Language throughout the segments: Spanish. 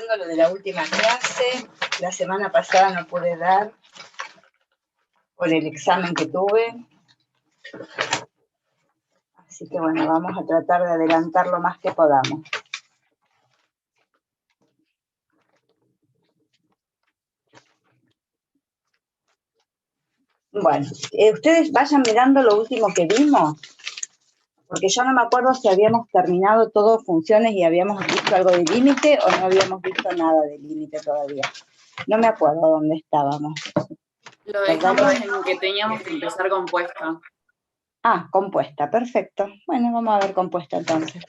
terminando lo de la última clase. La semana pasada no pude dar por el examen que tuve. Así que bueno, vamos a tratar de adelantar lo más que podamos. Bueno, ustedes vayan mirando lo último que vimos, porque yo no me acuerdo si habíamos terminado todo funciones y habíamos visto algo de límite o no habíamos visto nada de límite todavía. No me acuerdo dónde estábamos. Lo dejamos en que teníamos que empezar compuesta. Ah, compuesta, perfecto. Bueno, vamos a ver compuesta entonces.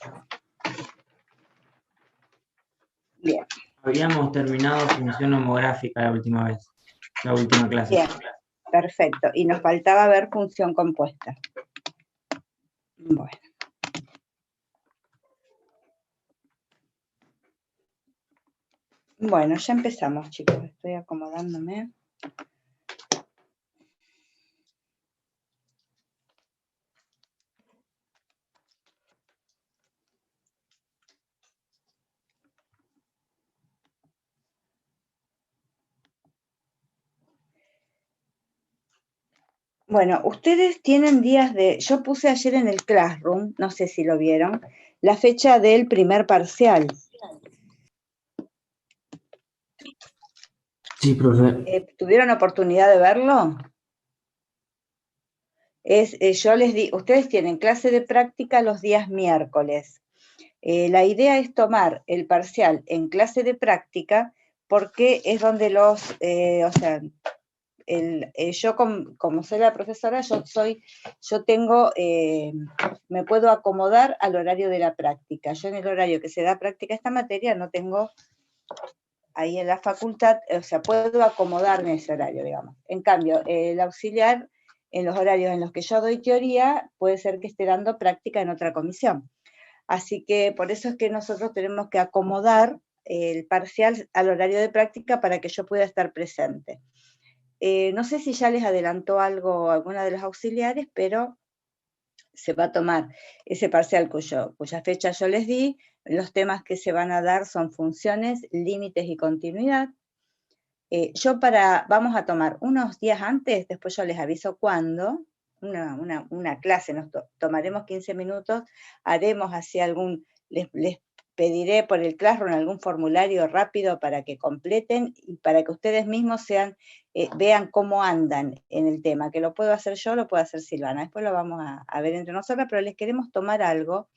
Bien. Habíamos terminado función homográfica la última vez, la última clase. Bien, perfecto. Y nos faltaba ver función compuesta. Bueno. Bueno, ya empezamos, chicos. Estoy acomodándome. Bueno, ustedes tienen días de... Yo puse ayer en el Classroom, no sé si lo vieron, la fecha del primer parcial. Sí, profe. ¿Tuvieron oportunidad de verlo? Yo les di, ustedes tienen clase de práctica los días miércoles. La idea es tomar el parcial en clase de práctica porque es donde yo como soy la profesora, me puedo acomodar al horario de la práctica. Yo en el horario que se da práctica esta materia no tengo ahí en la facultad, o sea, puedo acomodarme a ese horario, digamos. En cambio, el auxiliar, en los horarios en los que yo doy teoría, puede ser que esté dando práctica en otra comisión. Así que por eso es que nosotros tenemos que acomodar el parcial al horario de práctica para que yo pueda estar presente. No sé si ya les adelantó algo alguna de los auxiliares, pero se va a tomar ese parcial cuya fecha yo les di. Los temas que se van a dar son funciones, límites y continuidad. Vamos a tomar unos días antes, después yo les aviso cuándo, una clase, tomaremos 15 minutos, haremos así les pediré por el Classroom algún formulario rápido para que completen y para que ustedes mismos vean cómo andan en el tema, que lo puedo hacer yo, lo puede hacer Silvana, después lo vamos a ver entre nosotras, pero les queremos tomar algo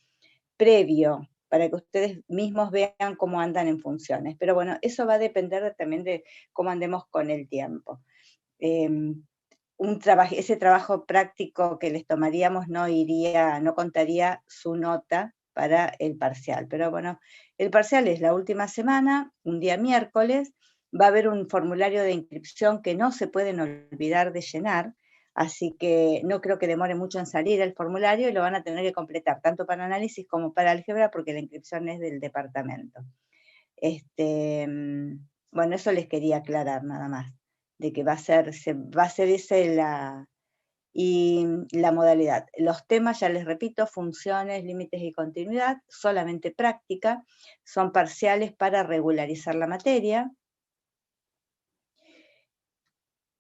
previo, para que ustedes mismos vean cómo andan en funciones. Pero bueno, eso va a depender también de cómo andemos con el tiempo. Ese trabajo práctico que les tomaríamos no contaría su nota para el parcial. Pero bueno, el parcial es la última semana, un día miércoles, va a haber un formulario de inscripción que no se pueden olvidar de llenar, así que no creo que demore mucho en salir el formulario y lo van a tener que completar tanto para análisis como para álgebra porque la inscripción es del departamento. Bueno, eso les quería aclarar nada más, de que va a ser esa la modalidad. Los temas, ya les repito, funciones, límites y continuidad, solamente práctica, son parciales para regularizar la materia.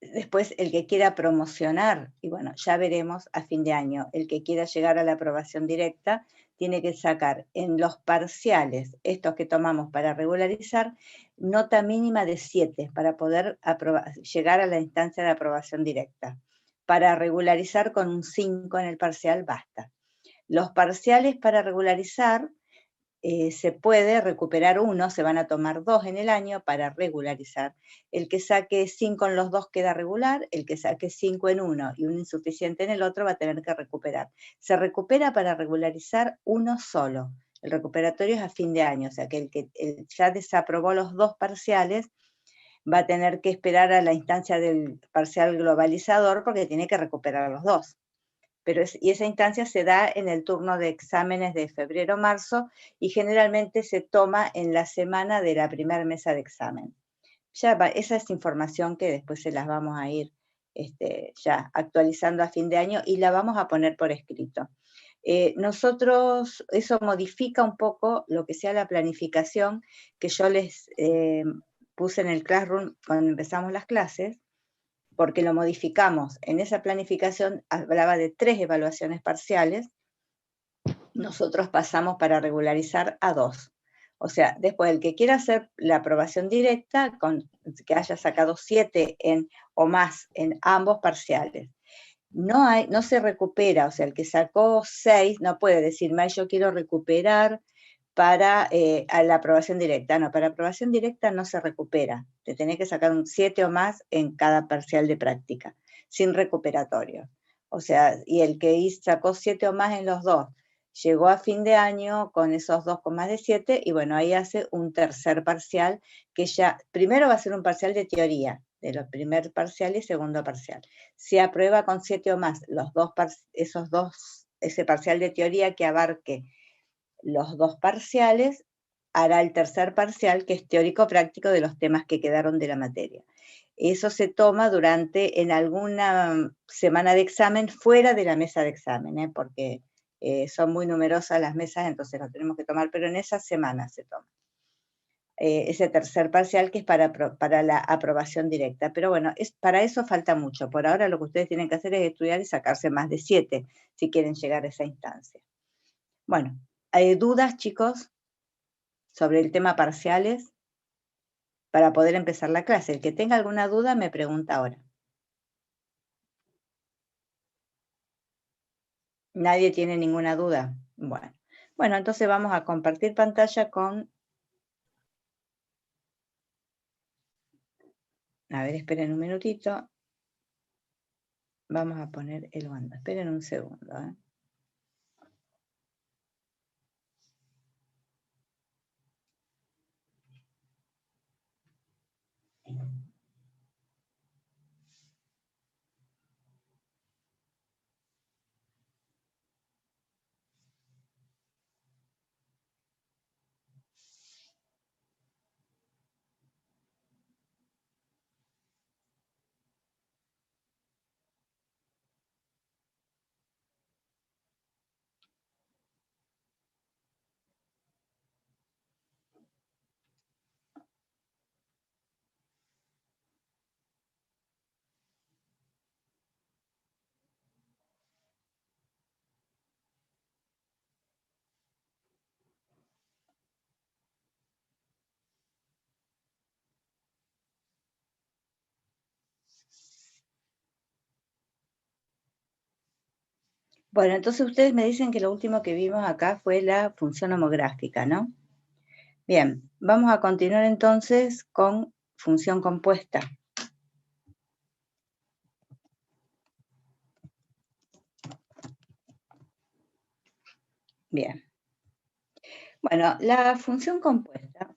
Después, el que quiera promocionar, y bueno, ya veremos a fin de año, el que quiera llegar a la aprobación directa, tiene que sacar en los parciales, estos que tomamos para regularizar, nota mínima de 7 para poder llegar a la instancia de aprobación directa. Para regularizar con un 5 en el parcial basta. Los parciales para regularizar, se puede recuperar uno, se van a tomar 2 en el año para regularizar. El que saque 5 en los 2 queda regular, el que saque 5 en uno y un insuficiente en el otro va a tener que recuperar. Se recupera para regularizar uno solo. El recuperatorio es a fin de año, o sea que el que ya desaprobó los 2 parciales va a tener que esperar a la instancia del parcial globalizador porque tiene que recuperar los 2. Y esa instancia se da en el turno de exámenes de febrero-marzo y generalmente se toma en la semana de la primera mesa de examen. Esa es información que después se las vamos a ir ya actualizando a fin de año y la vamos a poner por escrito. nosotros, eso modifica un poco lo que sea la planificación que yo les puse en el Classroom cuando empezamos las clases, porque lo modificamos. En esa planificación hablaba de 3 evaluaciones parciales, nosotros pasamos para regularizar a 2. O sea, después el que quiera hacer la aprobación directa, que haya sacado 7 o más en ambos parciales, no se recupera, o sea, el que sacó 6 no puede decirme, yo quiero recuperar para a la aprobación directa. No, para aprobación directa no se recupera. Te tenés que sacar un 7 o más en cada parcial de práctica, sin recuperatorio. O sea, y el que sacó 7 o más en los 2, llegó a fin de año con esos 2 con más de 7, y bueno, ahí hace un tercer parcial, que ya, primero va a ser un parcial de teoría, de los primer parcial y segundo parcial. Si aprueba con 7 o más ese parcial de teoría que abarque los 2 parciales, hará el tercer parcial, que es teórico-práctico de los temas que quedaron de la materia. Eso se toma en alguna semana de examen fuera de la mesa de examen, porque son muy numerosas las mesas, entonces lo tenemos que tomar, pero en esa semana se toma. Ese tercer parcial, que es para la aprobación directa. Pero bueno, para eso falta mucho. Por ahora lo que ustedes tienen que hacer es estudiar y sacarse más de 7, si quieren llegar a esa instancia. Bueno, ¿hay dudas, chicos, sobre el tema parciales? Para poder empezar la clase. El que tenga alguna duda me pregunta ahora. ¿Nadie tiene ninguna duda? Bueno, entonces vamos a compartir pantalla con... A ver, esperen un minutito. Vamos a poner el OneNote. Esperen un segundo. Bueno, entonces ustedes me dicen que lo último que vimos acá fue la función homográfica, ¿no? Bien, vamos a continuar entonces con función compuesta. Bien. Bueno, la función compuesta,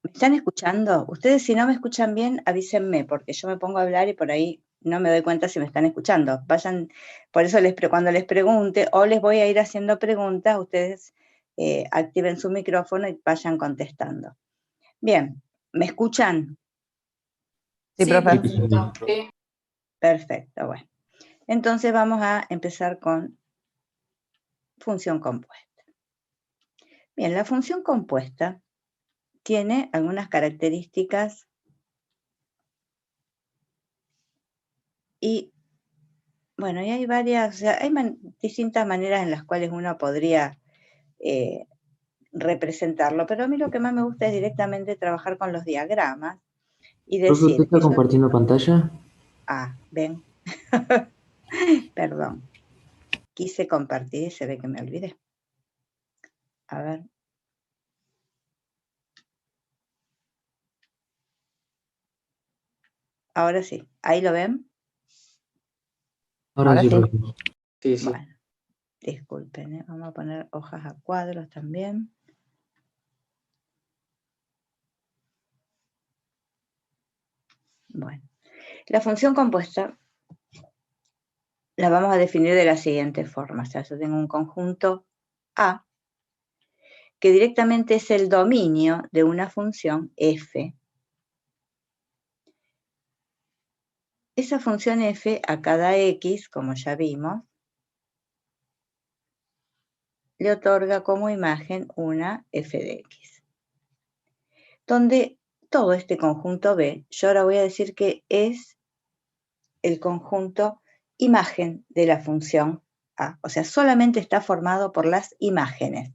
¿me están escuchando? Ustedes, si no me escuchan bien, avísenme, porque yo me pongo a hablar y por ahí no me doy cuenta si me están escuchando. Vayan, por eso cuando les pregunte, o les voy a ir haciendo preguntas, ustedes activen su micrófono y vayan contestando. Bien, ¿me escuchan? Sí, profe. perfecto. Sí. Perfecto, bueno. Entonces vamos a empezar con función compuesta. Bien, la función compuesta tiene algunas características y, bueno, y hay varias, o sea, hay distintas maneras en las cuales uno podría representarlo, pero a mí lo que más me gusta es directamente trabajar con los diagramas y ¿Profe, decir... usted está compartiendo pantalla? Ah, ven. Perdón. Quise compartir y se ve que me olvidé. A ver. Ahora sí. ¿Ahí lo ven? Ahora sí, profe. Sí, sí. Bueno, disculpen, vamos a poner hojas a cuadros también. Bueno, la función compuesta la vamos a definir de la siguiente forma. O sea, yo tengo un conjunto A que directamente es el dominio de una función f. Esa función f a cada x, como ya vimos, le otorga como imagen una f de x. Donde todo este conjunto B, yo ahora voy a decir que es el conjunto imagen de la función A. O sea, solamente está formado por las imágenes.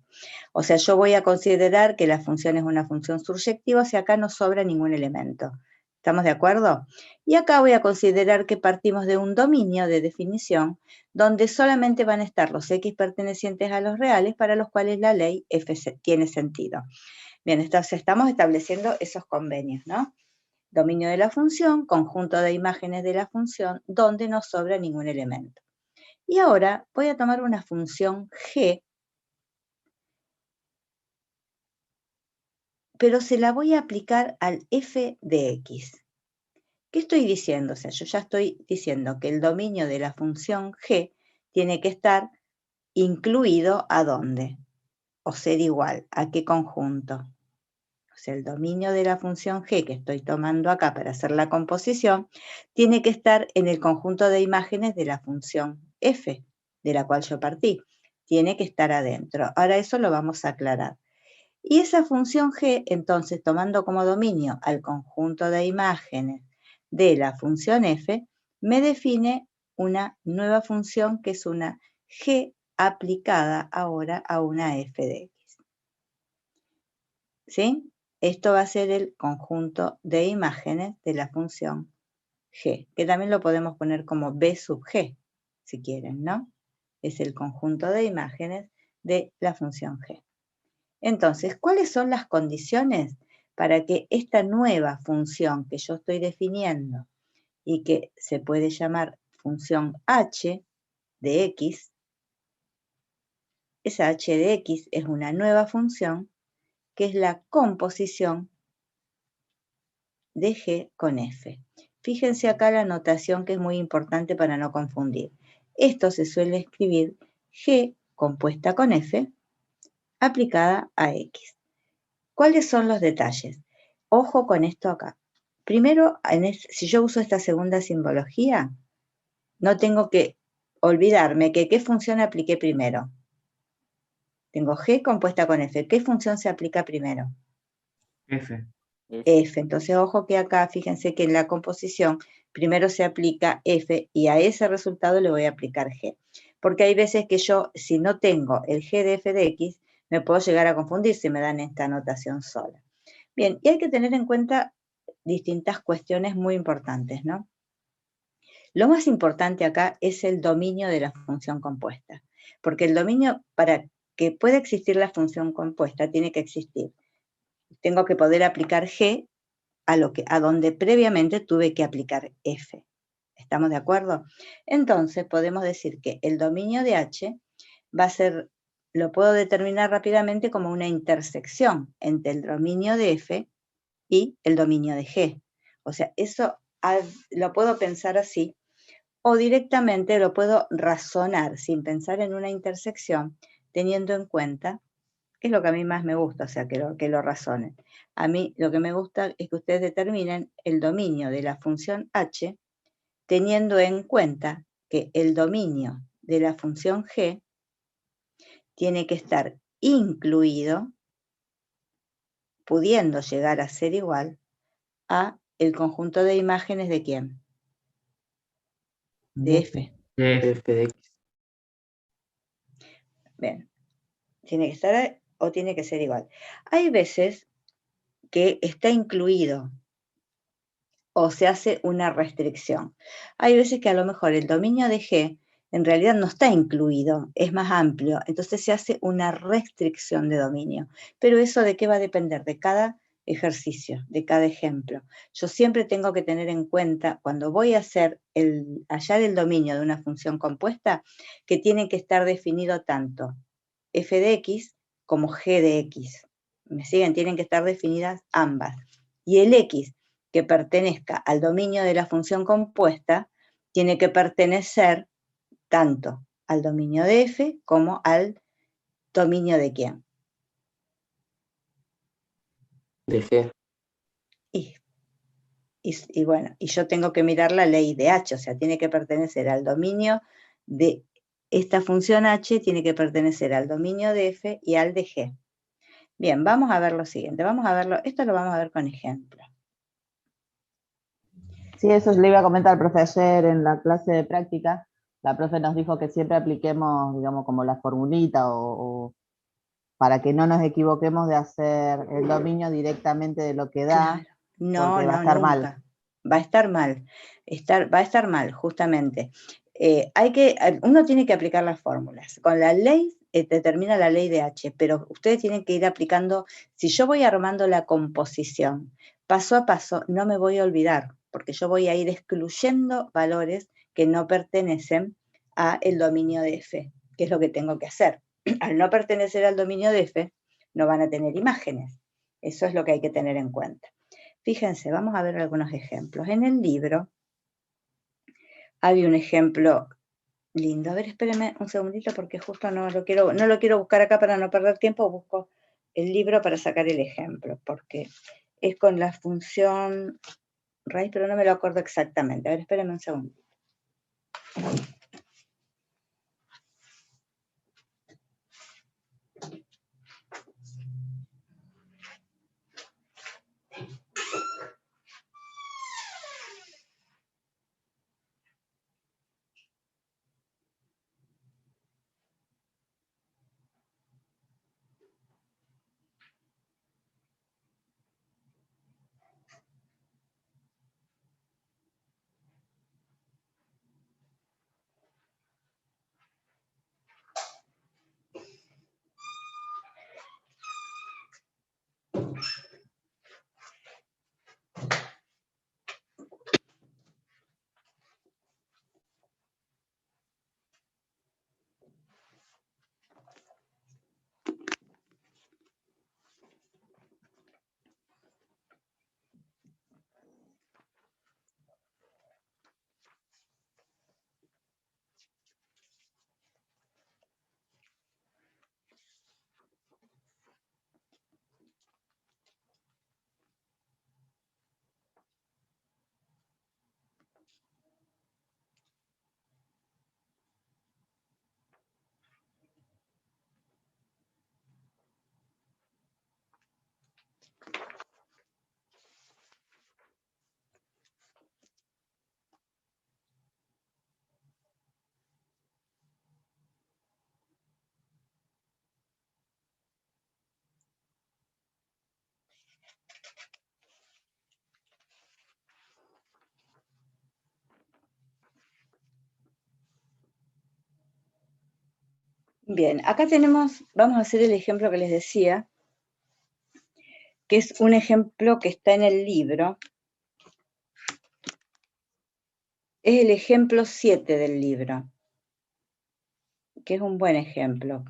O sea, yo voy a considerar que la función es una función surjectiva, o sea, acá no sobra ningún elemento. ¿Estamos de acuerdo? Y acá voy a considerar que partimos de un dominio de definición donde solamente van a estar los x pertenecientes a los reales para los cuales la ley f tiene sentido. Bien, entonces estamos estableciendo esos convenios, ¿no? Dominio de la función, conjunto de imágenes de la función, donde no sobra ningún elemento. Y ahora voy a tomar una función g, pero se la voy a aplicar al f de x. ¿Qué estoy diciendo? O sea, yo ya estoy diciendo que el dominio de la función g tiene que estar incluido ¿a dónde? O ser igual, ¿a qué conjunto? O sea, el dominio de la función g que estoy tomando acá para hacer la composición tiene que estar en el conjunto de imágenes de la función f, de la cual yo partí. Tiene que estar adentro. Ahora eso lo vamos a aclarar. Y esa función g, entonces, tomando como dominio al conjunto de imágenes de la función f, me define una nueva función que es una g aplicada ahora a una f de x. ¿Sí? Esto va a ser el conjunto de imágenes de la función g, que también lo podemos poner como b sub g, si quieren, ¿no? Es el conjunto de imágenes de la función g. Entonces, ¿cuáles son las condiciones para que esta nueva función que yo estoy definiendo y que se puede llamar función h de x, esa h de x es una nueva función que es la composición de g con f? Fíjense acá la notación que es muy importante para no confundir. Esto se suele escribir g compuesta con f aplicada a x. ¿Cuáles son los detalles? Ojo con esto acá. Primero, si yo uso esta segunda simbología, no tengo que olvidarme que qué función apliqué primero. Tengo g compuesta con f. ¿Qué función se aplica primero? F. F. Entonces, ojo que acá, fíjense que en la composición primero se aplica f y a ese resultado le voy a aplicar g. Porque hay veces que yo, si no tengo el g de f de x, me puedo llegar a confundir si me dan esta notación sola. Bien, y hay que tener en cuenta distintas cuestiones muy importantes, ¿no? Lo más importante acá es el dominio de la función compuesta, porque el dominio, para que pueda existir la función compuesta, tiene que existir. Tengo que poder aplicar g a donde previamente tuve que aplicar f. ¿Estamos de acuerdo? Entonces, podemos decir que el dominio de h va a ser, lo puedo determinar rápidamente como una intersección entre el dominio de f y el dominio de g. O sea, eso lo puedo pensar así, o directamente lo puedo razonar sin pensar en una intersección, teniendo en cuenta, que es lo que a mí más me gusta, o sea, que lo razonen. A mí lo que me gusta es que ustedes determinen el dominio de la función h, teniendo en cuenta que el dominio de la función g tiene que estar incluido, pudiendo llegar a ser igual, a el conjunto de imágenes de ¿quién? De f. De F. f de x. Bien, tiene que estar o tiene que ser igual. Hay veces que está incluido o se hace una restricción. Hay veces que a lo mejor el dominio de G en realidad no está incluido, es más amplio, entonces se hace una restricción de dominio. Pero eso de qué va a depender, de cada ejercicio, de cada ejemplo. Yo siempre tengo que tener en cuenta, cuando voy a hacer hallar el dominio de una función compuesta, que tiene que estar definido tanto f de x como g de x. ¿Me siguen? Tienen que estar definidas ambas. Y el x que pertenezca al dominio de la función compuesta tiene que pertenecer tanto al dominio de f como al dominio de quién. De g. Y bueno, y yo tengo que mirar la ley de h, o sea, tiene que pertenecer al dominio de esta función h tiene que pertenecer al dominio de f y al de g. Bien, vamos a ver lo siguiente. Vamos a verlo, esto lo vamos a ver con ejemplo. Sí, eso le iba a comentar al profe ayer en la clase de práctica. La profe nos dijo que siempre apliquemos, digamos, como la formulita o para que no nos equivoquemos de hacer el dominio directamente de lo que da, Claro. No, porque va a no, estar nunca. mal. Va a estar mal. Va a estar mal, justamente. Uno tiene que aplicar las fórmulas. Con la ley determina la ley de H, pero ustedes tienen que ir aplicando. Si yo voy armando la composición paso a paso, no me voy a olvidar, porque yo voy a ir excluyendo valores que no pertenecen al dominio de F, que es lo que tengo que hacer. Al no pertenecer al dominio de F, no van a tener imágenes. Eso es lo que hay que tener en cuenta. Fíjense, vamos a ver algunos ejemplos. En el libro hay un ejemplo lindo. A ver, espérenme un segundito porque justo no lo quiero buscar acá para no perder tiempo. Busco el libro para sacar el ejemplo, porque es con la función raíz, pero no me lo acuerdo exactamente. A ver, espérenme un segundito. Bien, acá vamos a hacer el ejemplo que les decía, que es un ejemplo que está en el libro. Es el ejemplo 7 del libro, que es un buen ejemplo.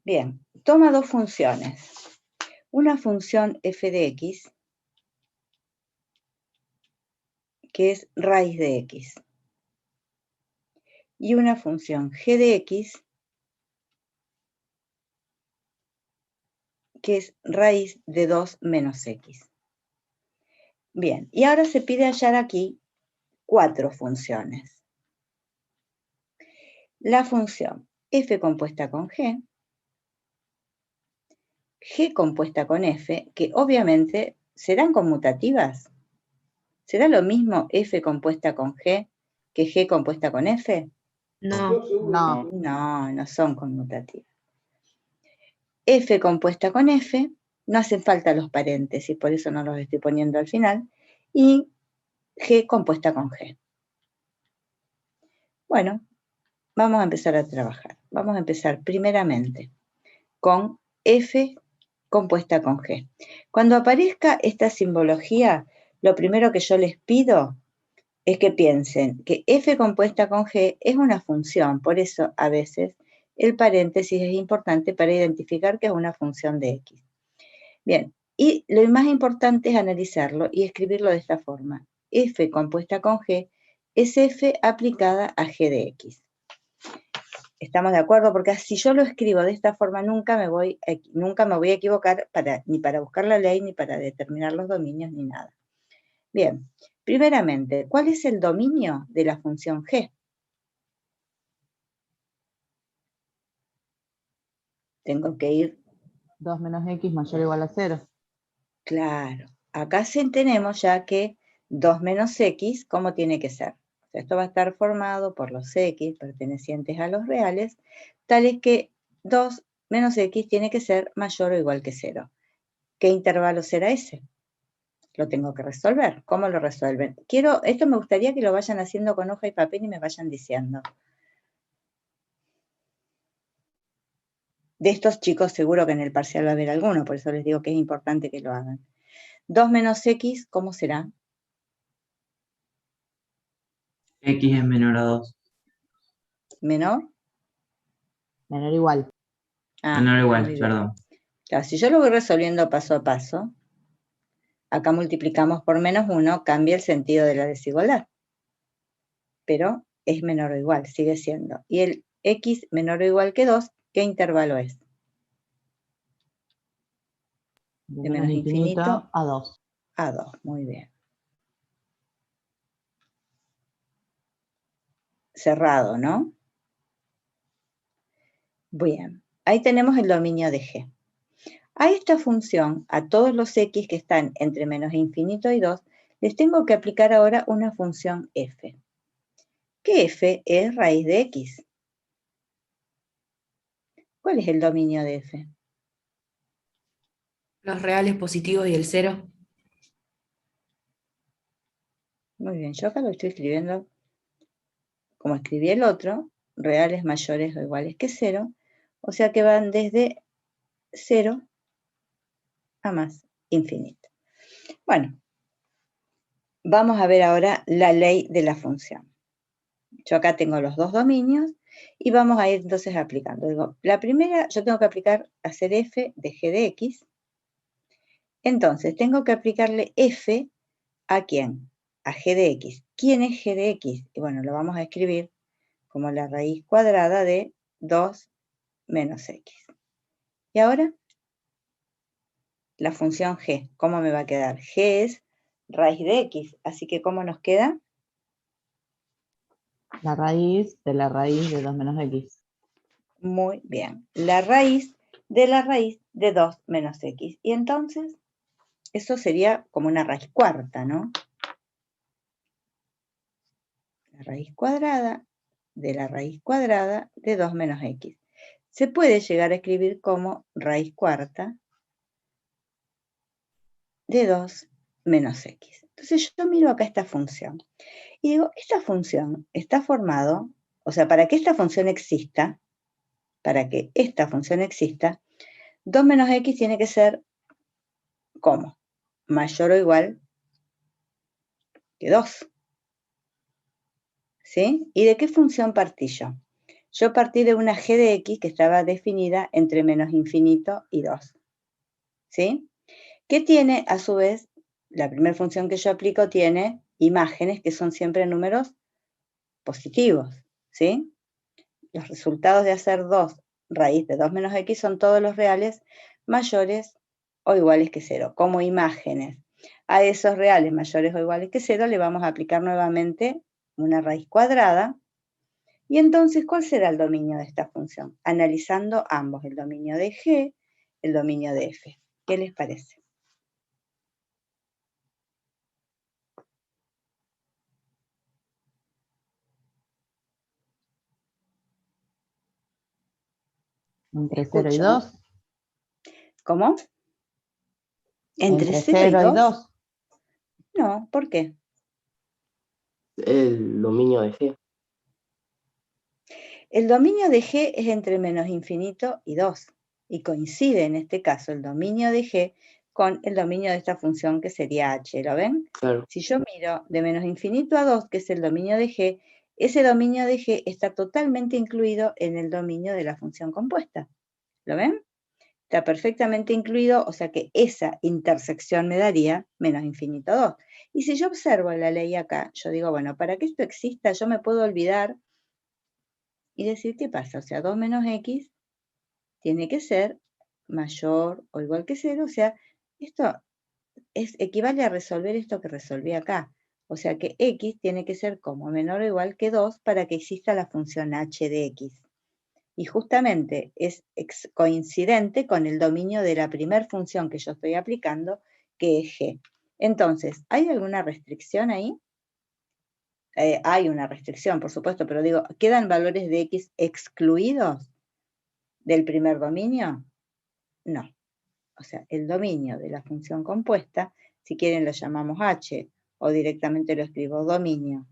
Bien, toma dos funciones. Una función f de x, que es raíz de x, y una función g de x, que es raíz de 2 menos x. Bien, y ahora se pide hallar aquí 4 funciones. La función f compuesta con g compuesta con f, que obviamente serán conmutativas. ¿Será lo mismo f compuesta con g que g compuesta con f? No. No, no son conmutativas. F compuesta con F, no hacen falta los paréntesis, por eso no los estoy poniendo al final, y G compuesta con G. Bueno, vamos a empezar a trabajar. Vamos a empezar primeramente con F compuesta con G. Cuando aparezca esta simbología, lo primero que yo les pido es que piensen que F compuesta con G es una función, por eso a veces el paréntesis es importante para identificar que es una función de X. Bien, y lo más importante es analizarlo y escribirlo de esta forma. F compuesta con G es F aplicada a G de X. ¿Estamos de acuerdo? Porque si yo lo escribo de esta forma, nunca me voy a equivocar ni para buscar la ley, ni para determinar los dominios, ni nada. Bien, primeramente, ¿cuál es el dominio de la función g? Tengo que ir... 2 menos x mayor o igual a 0. Claro, acá tenemos ya que 2 menos x, ¿cómo tiene que ser? O sea, esto va a estar formado por los x pertenecientes a los reales, tales que 2 menos x tiene que ser mayor o igual que 0. ¿Qué intervalo será ese? Lo tengo que resolver. ¿Cómo lo resuelven? Esto me gustaría que lo vayan haciendo con hoja y papel y me vayan diciendo. De estos chicos seguro que en el parcial va a haber alguno, por eso les digo que es importante que lo hagan. 2 menos x, ¿cómo será? X es menor a 2. ¿Menor? Menor o igual. Menor o igual, muy bien. perdón. Claro, si yo lo voy resolviendo paso a paso, acá multiplicamos por menos 1, cambia el sentido de la desigualdad. Pero es menor o igual, sigue siendo. Y el x menor o igual que 2, ¿qué intervalo es? De menos infinito a 2. A 2, muy bien. Cerrado, ¿no? Bien, ahí tenemos el dominio de g. A esta función, a todos los x que están entre menos infinito y 2, les tengo que aplicar ahora una función f. ¿Qué f es raíz de x? ¿Cuál es el dominio de f? Los reales positivos y el 0. Muy bien, yo acá lo estoy escribiendo como escribí el otro, reales mayores o iguales que 0, o sea que van desde 0 a más infinito. Bueno, vamos a ver ahora la ley de la función. Yo acá tengo los dos dominios y vamos a ir entonces aplicando. Digo, la primera, yo tengo que hacer f de g de x. Entonces, tengo que aplicarle f ¿a quién? A g de x. ¿Quién es g de x? Y bueno, lo vamos a escribir como la raíz cuadrada de 2 menos x. Y ahora, la función g, ¿cómo me va a quedar? G es raíz de x, así que ¿cómo nos queda? La raíz de 2 menos x. Muy bien, la raíz de 2 menos x. Y entonces, eso sería como una raíz cuarta, ¿no? La raíz cuadrada de la raíz cuadrada de 2 menos x. Se puede llegar a escribir como raíz cuarta de 2 menos x. Entonces yo miro acá esta función y digo, esta función está formado, o sea, para que esta función exista, 2 menos x tiene que ser, ¿cómo? Mayor o igual que 2. ¿Sí? ¿Y de qué función partí yo? Yo partí de una g de x que estaba definida entre menos infinito y 2. ¿Sí? Que tiene, a su vez, la primera función que yo aplico tiene imágenes que son siempre números positivos. ¿Sí? Los resultados de hacer 2 raíz de 2 menos x son todos los reales mayores o iguales que 0, como imágenes. A esos reales mayores o iguales que 0 le vamos a aplicar nuevamente una raíz cuadrada. Y entonces, ¿cuál será el dominio de esta función? Analizando ambos, el dominio de g, el dominio de f. ¿Qué les parece? Entre 0 y 2. ¿Cómo? ¿Entre 0 y 2? No, ¿por qué? El dominio de G. El dominio de g es entre menos infinito y 2. Y coincide en este caso el dominio de g con el dominio de esta función que sería h. ¿Lo ven? Claro. Si yo miro de menos infinito a 2, que es el dominio de g, ese dominio de g está totalmente incluido en el dominio de la función compuesta. ¿Lo ven? Está perfectamente incluido, o sea que esa intersección me daría menos infinito a 2. Y si yo observo la ley acá, yo digo, bueno, para que esto exista yo me puedo olvidar y decir qué pasa. O sea, 2 menos x tiene que ser mayor o igual que 0. O sea, esto equivale a resolver esto que resolví acá. O sea que x tiene que ser como menor o igual que 2 para que exista la función h de x. Y justamente es coincidente con el dominio de la primera función que yo estoy aplicando, que es g. Entonces, ¿hay alguna restricción ahí? Hay una restricción, por supuesto, pero digo, ¿quedan valores de x excluidos del primer dominio? No. O sea, el dominio de la función compuesta, si quieren lo llamamos h, o directamente lo escribo dominio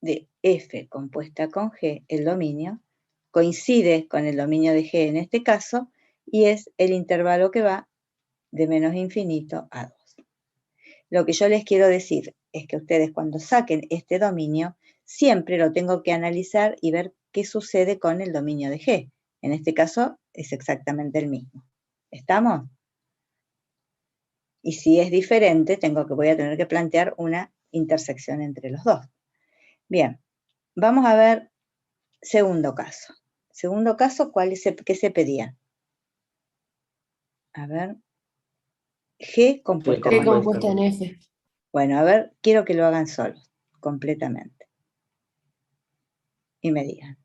de f compuesta con g, el dominio, coincide con el dominio de g en este caso, y es el intervalo que va de menos infinito a 2. Lo que yo les quiero decir es que ustedes cuando saquen este dominio, siempre lo tengo que analizar y ver qué sucede con el dominio de g. En este caso es exactamente el mismo. ¿Estamos? Y si es diferente, voy a tener que plantear una intersección entre los dos. Bien, vamos a ver segundo caso. Segundo caso, ¿qué se pedía? A ver, G compuesta G con F. compuesta en F. Bueno, a ver, quiero que lo hagan solos, completamente. Y me digan.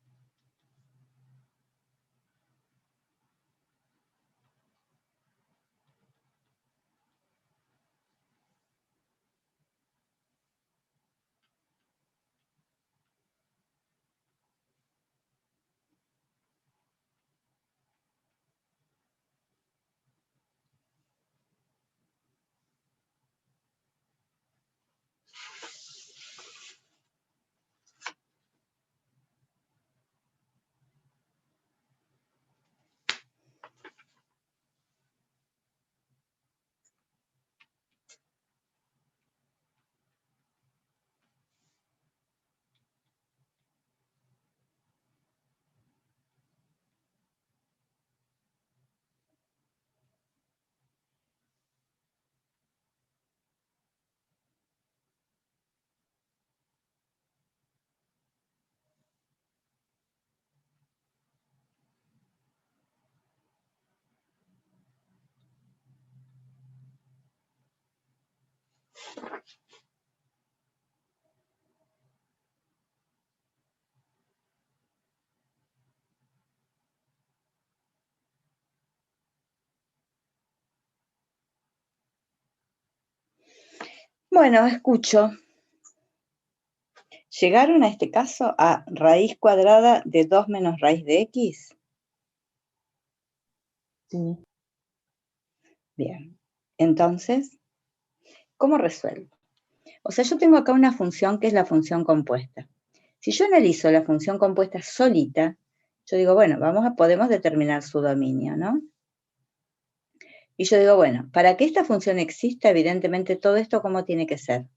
Bueno, escucho. ¿Llegaron a este caso a raíz cuadrada de 2 menos raíz de x? Sí. Bien. Entonces, ¿cómo resuelvo? O sea, yo tengo acá una función que es la función compuesta. Si yo analizo la función compuesta solita, yo digo, bueno, podemos determinar su dominio, ¿no? Y yo digo, bueno, para que esta función exista, evidentemente todo esto, ¿cómo tiene que ser?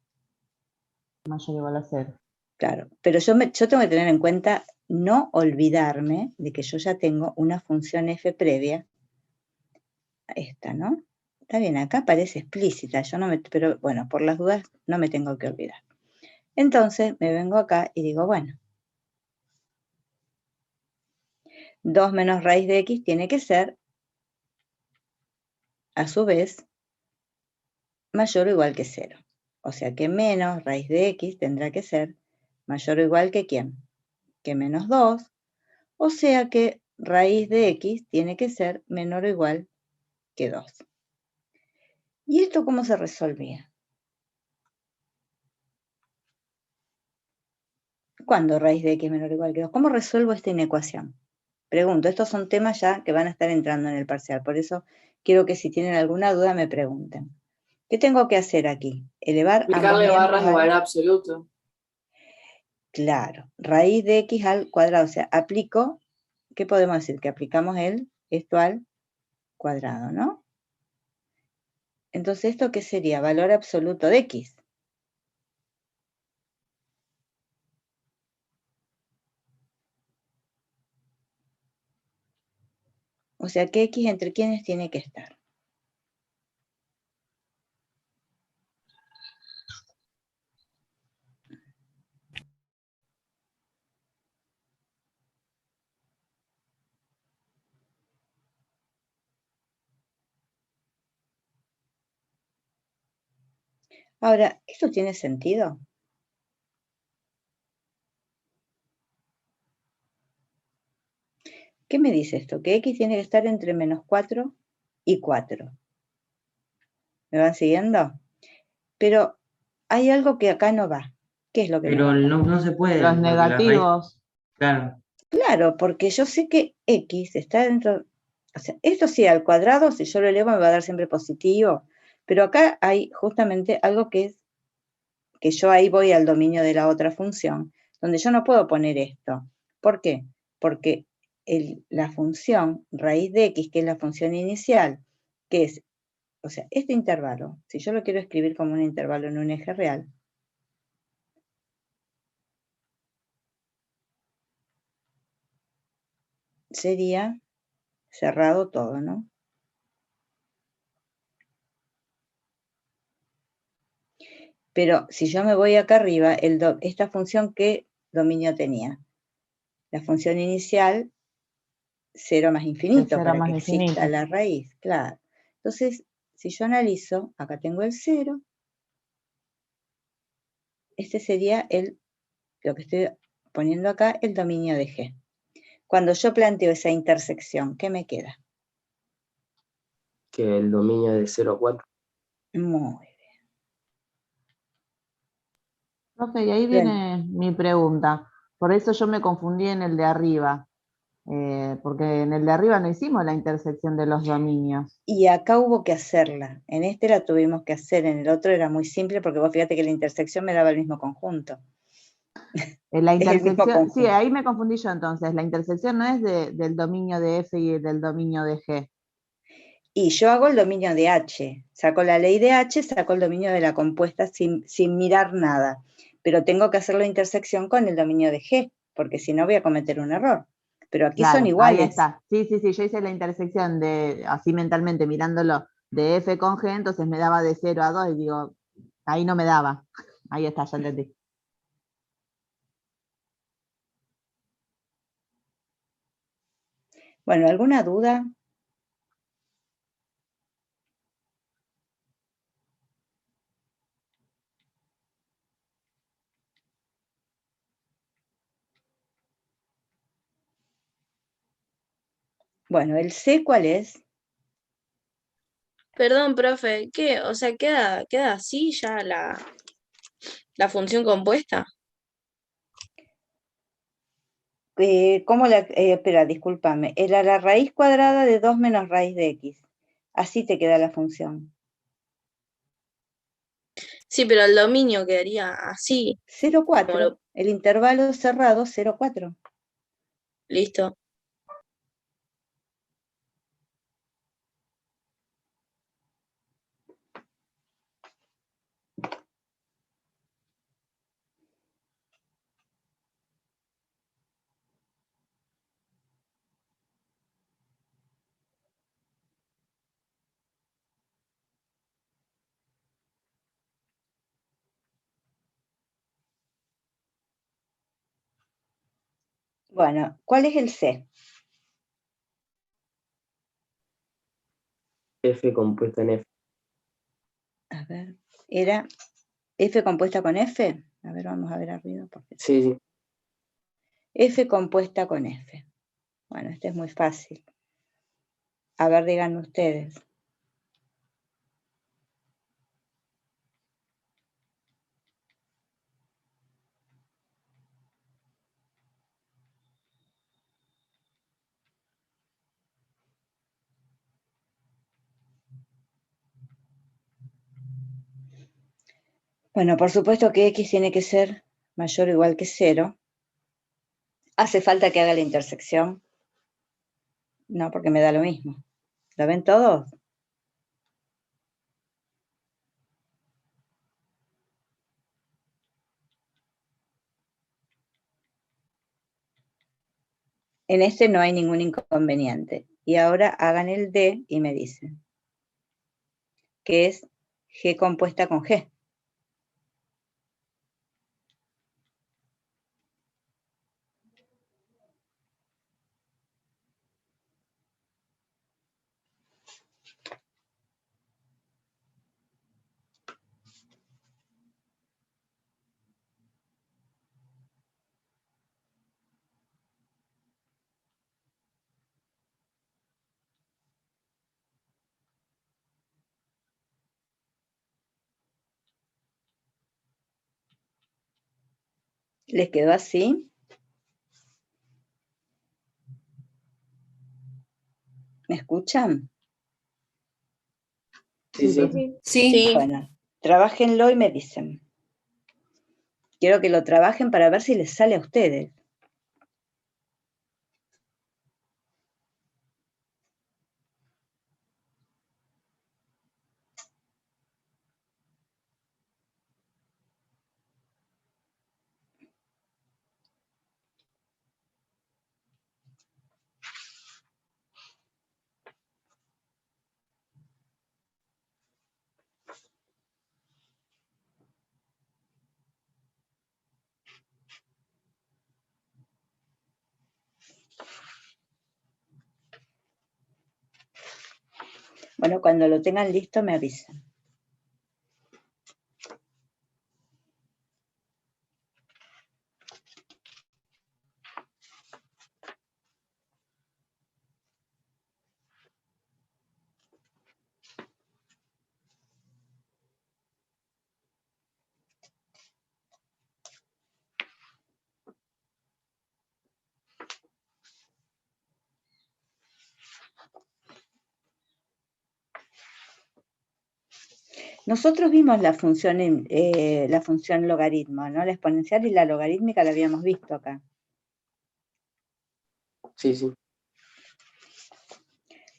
Mayor o igual a 0. Claro, pero yo tengo que tener en cuenta no olvidarme de que yo ya tengo una función f previa a esta, ¿no? Está bien, acá parece explícita, pero bueno, por las dudas no me tengo que olvidar. Entonces me vengo acá y digo, bueno, 2 menos raíz de x tiene que ser, a su vez, mayor o igual que 0. O sea que menos raíz de x tendrá que ser mayor o igual que ¿quién? Que menos 2. O sea que raíz de x tiene que ser menor o igual que 2. ¿Y esto cómo se resolvía? ¿Cuándo raíz de x menor o igual que 2? ¿Cómo resuelvo esta inecuación? Pregunto, estos son temas ya que van a estar entrando en el parcial, por eso quiero que si tienen alguna duda me pregunten. ¿Qué tengo que hacer aquí? Elevar ambos Aplicarle barras de miembros valor absoluto. Claro, raíz de x al cuadrado, o sea, aplico, ¿qué podemos decir? Que aplicamos esto al cuadrado, ¿no? Entonces, ¿esto qué sería? Valor absoluto de x. O sea, que x entre quiénes tiene que estar. Ahora, ¿esto tiene sentido? ¿Qué me dice esto? Que x tiene que estar entre -4 y 4. ¿Me van siguiendo? Pero hay algo que acá no va. ¿Qué es lo que no Pero va? no se puede. Los porque la raíz, negativos. claro, Claro, porque yo sé que x está dentro, o sea, esto sí al cuadrado, si yo lo elevo me va a dar siempre positivo, pero acá hay justamente algo que es, que yo ahí voy al dominio de la otra función, donde yo no puedo poner esto. ¿Por qué? Porque la función raíz de x, que es la función inicial, que es, o sea, este intervalo, si yo lo quiero escribir como un intervalo en un eje real, sería cerrado todo, ¿no? Pero si yo me voy acá arriba, esta función, ¿qué dominio tenía? La función inicial, 0 más infinito, 0 para más que exista infinito. la raíz, claro. Entonces, si yo analizo, acá tengo el 0, este sería lo que estoy poniendo acá, el dominio de G. Cuando yo planteo esa intersección, ¿qué me queda? Que el dominio de 0 a 4. Muy Profe, y ahí bien. viene mi pregunta. Por eso yo me confundí en el de arriba, porque en el de arriba no hicimos la intersección de los dominios. Y acá hubo que hacerla. En este la tuvimos que hacer, en el otro era muy simple, porque vos fíjate que la intersección me daba el mismo conjunto. En la Es el mismo intersección, sí, conjunto. ahí me confundí yo entonces. La intersección no es del dominio de F y del dominio de G. Y yo hago el dominio de H, saco la ley de H, saco el dominio de la compuesta sin mirar nada, pero tengo que hacer la intersección con el dominio de G, porque si no voy a cometer un error. Pero aquí son Claro, ahí iguales. está. Sí, sí, sí, yo hice la intersección así mentalmente, mirándolo de F con G, entonces me daba de 0 a 2 y digo, ahí no me daba. Ahí está, ya entendí. Bueno, ¿alguna duda? Bueno, ¿el C cuál es? Perdón, profe, ¿qué? O sea, queda así ya la función compuesta. ¿Cómo espera, discúlpame. Era la raíz cuadrada de 2 menos raíz de X. Así te queda la función. Sí, pero el dominio quedaría así, como 0,4. El intervalo cerrado, 0,4. listo. Bueno, ¿cuál es el C? F compuesta en F. A ver, era F compuesta con F. A ver, vamos a ver arriba. Sí, sí. F compuesta con F. Bueno, este es muy fácil. A ver, díganme ustedes. Bueno, por supuesto que X tiene que ser mayor o igual que 0. ¿Hace falta que haga la intersección? No, porque me da lo mismo. ¿Lo ven todos? En este no hay ningún inconveniente. Y ahora hagan el D y me dicen que es G compuesta con G. ¿Les quedó así? ¿Me escuchan? Sí, sí. Sí. Bueno, trabájenlo y me dicen. Quiero que lo trabajen para ver si les sale a ustedes. Bueno, cuando lo tengan listo me avisan. Nosotros vimos la función logaritmo, ¿no? La exponencial y la logarítmica la habíamos visto acá. Sí, sí.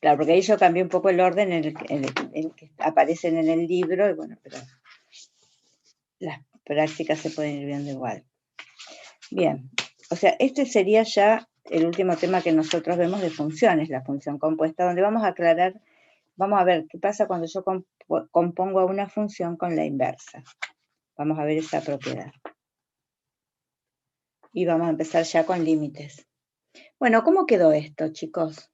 Claro, porque ahí yo cambié un poco el orden en el que aparecen en el libro, y bueno, pero las prácticas se pueden ir viendo igual. Bien, o sea, este sería ya el último tema que nosotros vemos de funciones, la función compuesta, donde vamos a aclarar, vamos a ver qué pasa cuando yo compongo una función con la inversa. Vamos a ver esa propiedad. Y vamos a empezar ya con límites. Bueno, ¿cómo quedó esto, chicos?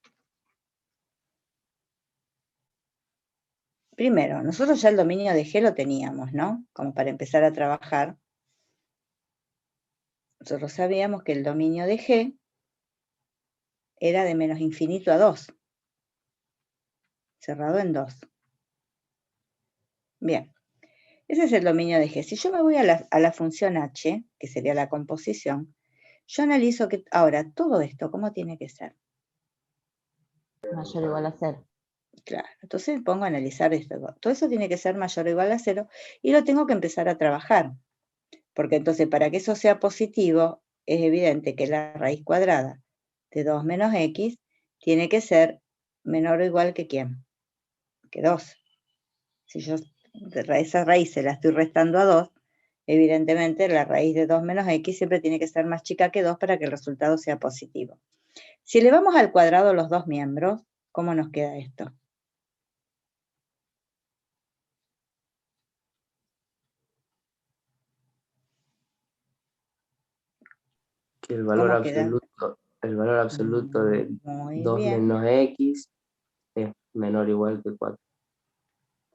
Primero, nosotros ya el dominio de G lo teníamos, ¿no? Como para empezar a trabajar. Nosotros sabíamos que el dominio de G era de menos infinito a 2. Cerrado en 2. Bien. Ese es el dominio de G. Si yo me voy a la función H, que sería la composición, yo analizo que ahora todo esto, ¿cómo tiene que ser? Mayor o igual a 0. Claro, entonces pongo a analizar esto. Todo eso tiene que ser mayor o igual a 0 y lo tengo que empezar a trabajar. Porque entonces para que eso sea positivo, es evidente que la raíz cuadrada de 2 menos x tiene que ser menor o igual que ¿quién? Que 2. Si yo esa raíz se la estoy restando a 2, evidentemente la raíz de 2 menos x siempre tiene que ser más chica que 2 para que el resultado sea positivo. Si elevamos al cuadrado los dos miembros, ¿cómo nos queda esto? Que el valor ¿Cómo queda? absoluto de Muy 2 bien. menos x es menor o igual que 4.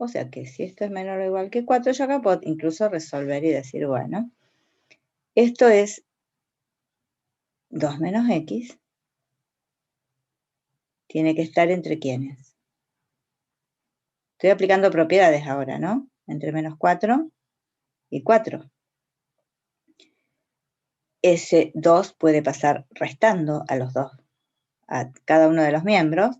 O sea que si esto es menor o igual que 4, yo acá puedo incluso resolver y decir, bueno, esto es 2 menos x, tiene que estar entre quiénes. Estoy aplicando propiedades ahora, ¿no? Entre menos 4 y 4. Ese 2 puede pasar restando a los dos, a cada uno de los miembros,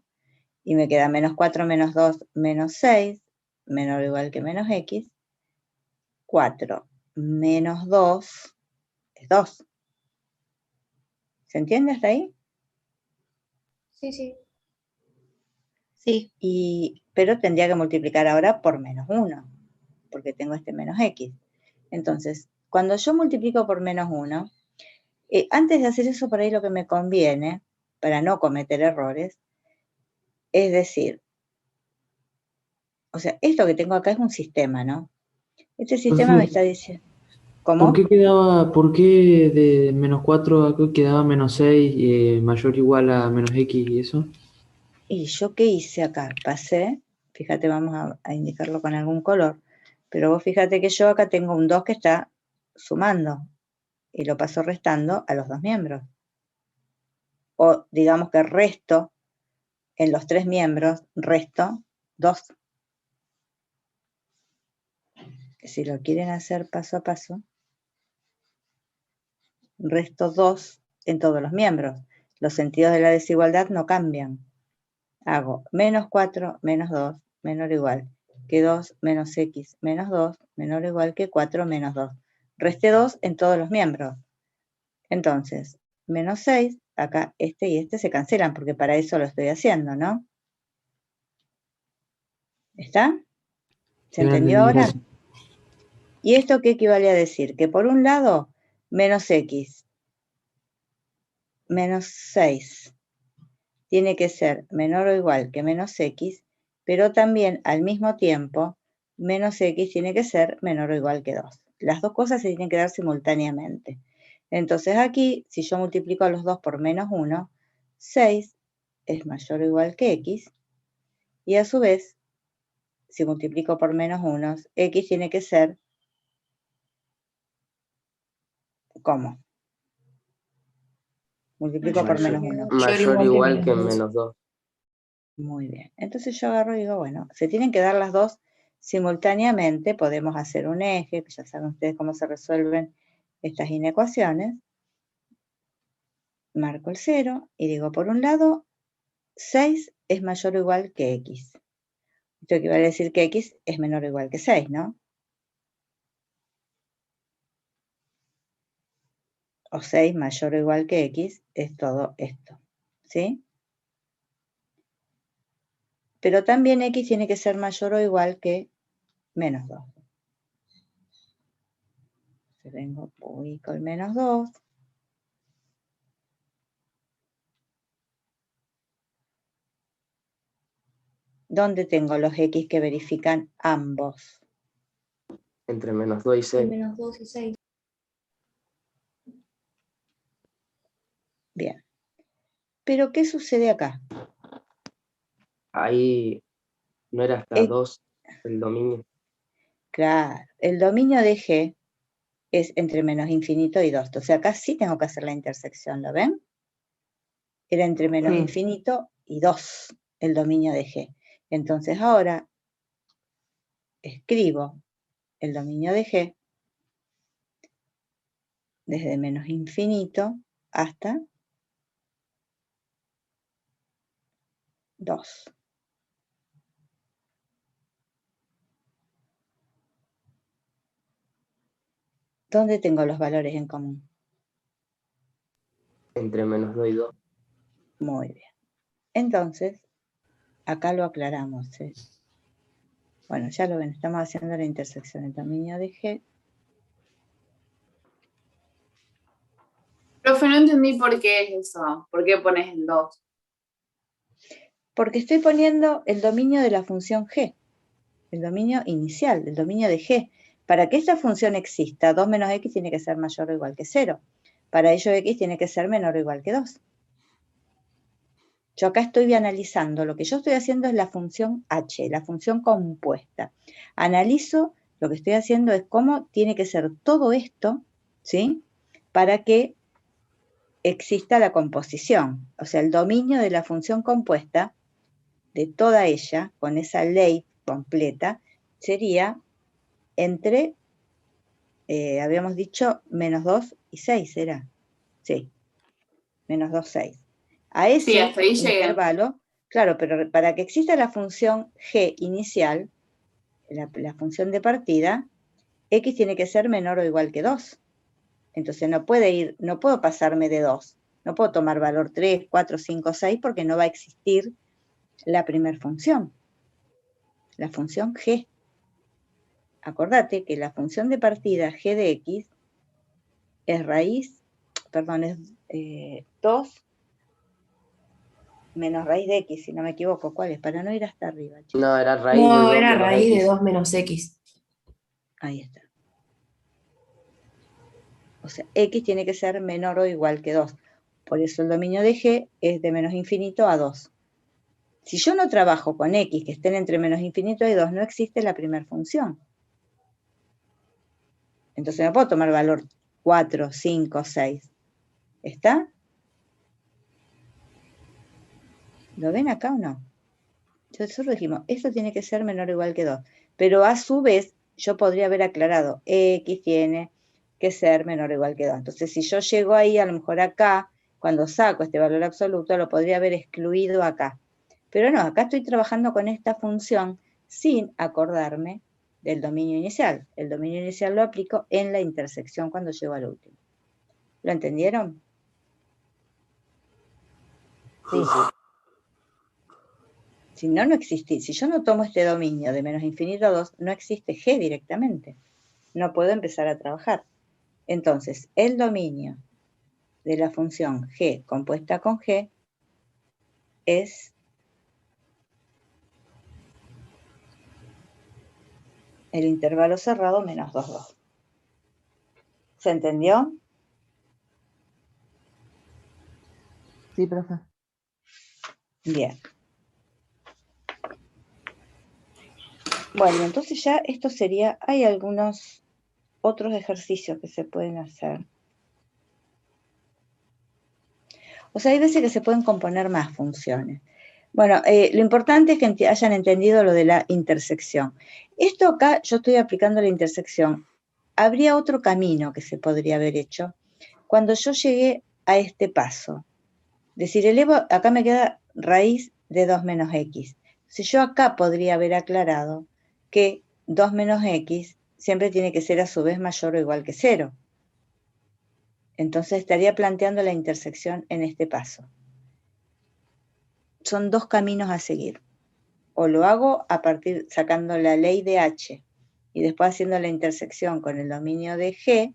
y me queda menos 4 menos 2 menos 6, menor o igual que menos x. 4 menos 2 es 2. ¿Se entiende hasta ahí? Sí. Pero tendría que multiplicar ahora por menos 1, porque tengo este menos x. Entonces, cuando yo multiplico por menos 1, antes de hacer eso, por ahí lo que me conviene, para no cometer errores, es decir, o sea, esto que tengo acá es un sistema, ¿no? Este sistema me está diciendo, ¿cómo? ¿Por qué de menos 4 acá quedaba menos 6 mayor o igual a menos x y eso? ¿Y yo qué hice acá? Pasé, fíjate, vamos a indicarlo con algún color, pero vos fíjate que yo acá tengo un 2 que está sumando y lo paso restando a los dos miembros. O digamos que resto en los tres miembros, resto 2. Que si lo quieren hacer paso a paso, resto 2 en todos los miembros. Los sentidos de la desigualdad no cambian. Hago menos 4 menos 2 menor o igual que 2 menos x menos 2 menor o igual que 4 menos 2. Resté 2 en todos los miembros. Entonces, menos 6, acá este y este se cancelan porque para eso lo estoy haciendo, ¿no? ¿Está? ¿Se entendió ahora? ¿Y esto qué equivale a decir? Que por un lado, menos x menos 6 tiene que ser menor o igual que menos x, pero también al mismo tiempo, menos x tiene que ser menor o igual que 2. Las dos cosas se tienen que dar simultáneamente. Entonces aquí, si yo multiplico a los dos por menos 1, 6 es mayor o igual que x, y a su vez, si multiplico por menos 1, x tiene que ser, ¿cómo? Multiplico por menos 1. Mayor o igual que menos 2. Muy bien. Entonces yo agarro y digo, bueno, se tienen que dar las dos simultáneamente. Podemos hacer un eje, que ya saben ustedes cómo se resuelven estas inecuaciones. Marco el 0 y digo, por un lado, 6 es mayor o igual que x. Esto equivale a decir que x es menor o igual que 6, ¿no? O 6 mayor o igual que x es todo esto, ¿sí? Pero también x tiene que ser mayor o igual que menos 2. Entonces vengo, ubico el menos 2. ¿Dónde tengo los x que verifican ambos? Entre menos 2 y 6. Menos 2 y 6. Bien. Pero, ¿qué sucede acá? Ahí no era hasta 2 el dominio. Claro, el dominio de G es entre menos infinito y 2. Entonces acá sí tengo que hacer la intersección, ¿lo ven? Era entre menos infinito y 2 el dominio de G. Entonces ahora escribo el dominio de G desde menos infinito hasta 2. ¿Dónde tengo los valores en común? Entre menos 2 y 2. Muy bien. Entonces, acá lo aclaramos. Bueno, ya lo ven, estamos haciendo la intersección del dominio de G. Profe, no entendí por qué es eso. ¿Por qué pones el 2? Porque estoy poniendo el dominio de la función G, el dominio inicial, el dominio de G. Para que esta función exista, 2 menos x tiene que ser mayor o igual que 0. Para ello, x tiene que ser menor o igual que 2. Yo acá estoy analizando, lo que yo estoy haciendo es la función h, la función compuesta. Analizo, lo que estoy haciendo es cómo tiene que ser todo esto, ¿sí? Para que exista la composición. O sea, el dominio de la función compuesta, de toda ella, con esa ley completa, sería entre, habíamos dicho, menos 2 y 6, ¿era? Sí, menos 2, 6. A ese Sí, hasta ahí llegué. intervalo, claro, pero para que exista la función g inicial, la función de partida, x tiene que ser menor o igual que 2. Entonces no puedo pasarme de 2. No puedo tomar valor 3, 4, 5, 6 porque no va a existir la primer función, la función g. Acordate que la función de partida g de x es es 2 menos raíz de x, si no me equivoco. ¿Cuál es? Para no ir hasta arriba, chicos. No, era raíz No, de 2 era menos raíz de x. 2 menos x. Ahí está. O sea, x tiene que ser menor o igual que 2. Por eso el dominio de g es de menos infinito a 2. Si yo no trabajo con x que estén entre menos infinito y 2, no existe la primera función. Entonces no puedo tomar valor 4, 5, 6. ¿Está? ¿Lo ven acá o no? Nosotros dijimos, esto tiene que ser menor o igual que 2. Pero a su vez, yo podría haber aclarado, x tiene que ser menor o igual que 2. Entonces, si yo llego ahí, a lo mejor acá, cuando saco este valor absoluto, lo podría haber excluido acá. Pero no, acá estoy trabajando con esta función sin acordarme del dominio inicial. El dominio inicial lo aplico en la intersección cuando llego al último. ¿Lo entendieron? Sí. Si no, no existe. Si yo no tomo este dominio de menos infinito a 2, no existe G directamente. No puedo empezar a trabajar. Entonces, el dominio de la función G compuesta con G es el intervalo cerrado menos 2, 2. ¿Se entendió? Sí, profe. Bien. Bueno, entonces ya esto sería, hay algunos otros ejercicios que se pueden hacer. O sea, hay veces que se pueden componer más funciones. Bueno, lo importante es que hayan entendido lo de la intersección. Esto acá, yo estoy aplicando la intersección. Habría otro camino que se podría haber hecho cuando yo llegué a este paso. Decir, elevo, acá me queda raíz de 2 menos x. Si yo acá podría haber aclarado que 2 menos x siempre tiene que ser a su vez mayor o igual que 0. Entonces estaría planteando la intersección en este paso. Son dos caminos a seguir. O lo hago a partir, sacando la ley de H, y después haciendo la intersección con el dominio de G,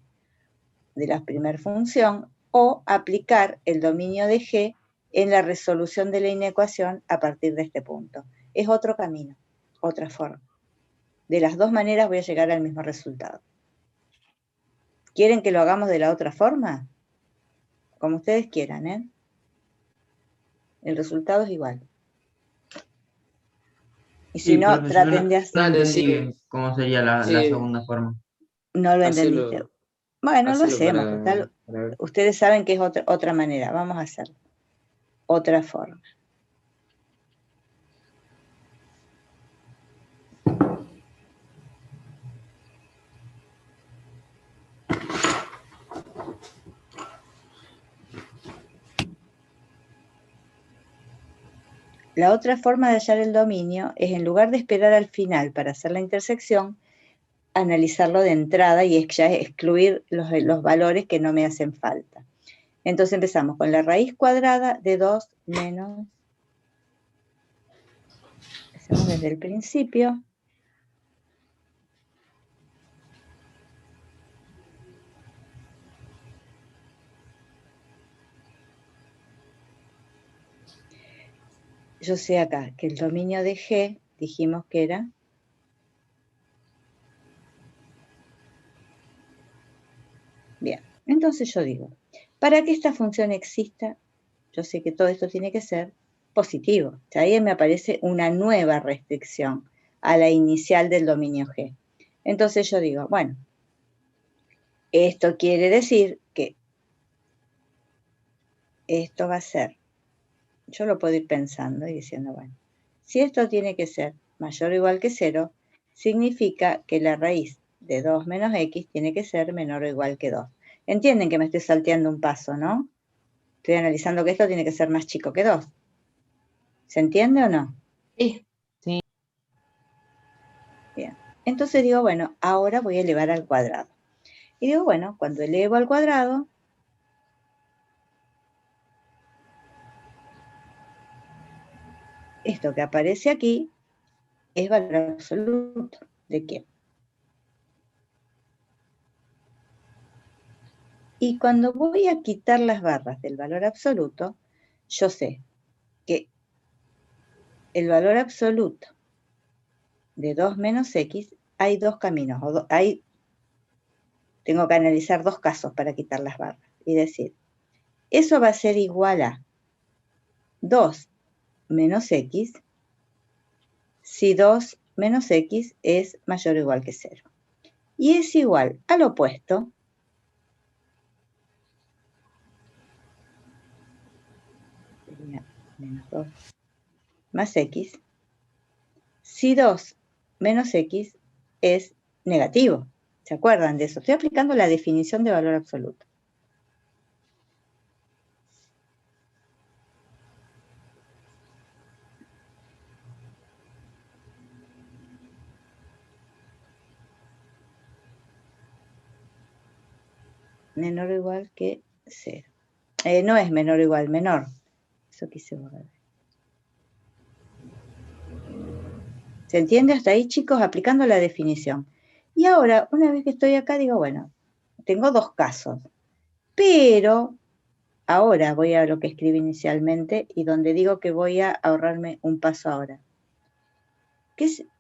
de la primera función, o aplicar el dominio de G en la resolución de la inecuación a partir de este punto. Es otro camino, otra forma. De las dos maneras voy a llegar al mismo resultado. ¿Quieren que lo hagamos de la otra forma? Como ustedes quieran, ¿eh? El resultado es igual. Y si Sí, no, profesor, traten de no hacer... entendí Sí. bien cómo sería la Sí. segunda forma. No lo Hacelo. entendiste. Bueno, lo Hacelo hacemos, para total. ver. Ustedes saben que es otra manera. Vamos a hacerlo. Otra forma. La otra forma de hallar el dominio es, en lugar de esperar al final para hacer la intersección, analizarlo de entrada y ya excluir los valores que no me hacen falta. Entonces empezamos con la raíz cuadrada de 2 menos... Hacemos desde el principio. Yo sé acá que el dominio de G, dijimos que era... Bien, entonces yo digo, para que esta función exista, yo sé que todo esto tiene que ser positivo. O sea, ahí me aparece una nueva restricción a la inicial del dominio G. Entonces yo digo, bueno, esto quiere decir que esto va a ser, yo lo puedo ir pensando y diciendo, bueno, si esto tiene que ser mayor o igual que 0, significa que la raíz de 2 menos x tiene que ser menor o igual que 2. Entienden que me estoy salteando un paso, ¿no? Estoy analizando que esto tiene que ser más chico que 2. ¿Se entiende o no? Sí. Sí. Bien. Entonces digo, bueno, ahora voy a elevar al cuadrado. Y digo, bueno, cuando elevo al cuadrado, esto que aparece aquí es valor absoluto. ¿De qué? Y cuando voy a quitar las barras del valor absoluto, yo sé que el valor absoluto de 2 menos x, hay dos caminos, tengo que analizar dos casos para quitar las barras. Y decir, eso va a ser igual a 2 menos x si 2 menos x es mayor o igual que 0. Y es igual al opuesto, sería menos 2 más x, si 2 menos x es negativo. ¿Se acuerdan de eso? Estoy aplicando la definición de valor absoluto. Menor o igual que 0. No es menor o igual, menor. Eso quise borrar. ¿Se entiende hasta ahí, chicos? Aplicando la definición. Y ahora, una vez que estoy acá, digo, bueno, tengo dos casos. Pero ahora voy a lo que escribí inicialmente y donde digo que voy a ahorrarme un paso ahora.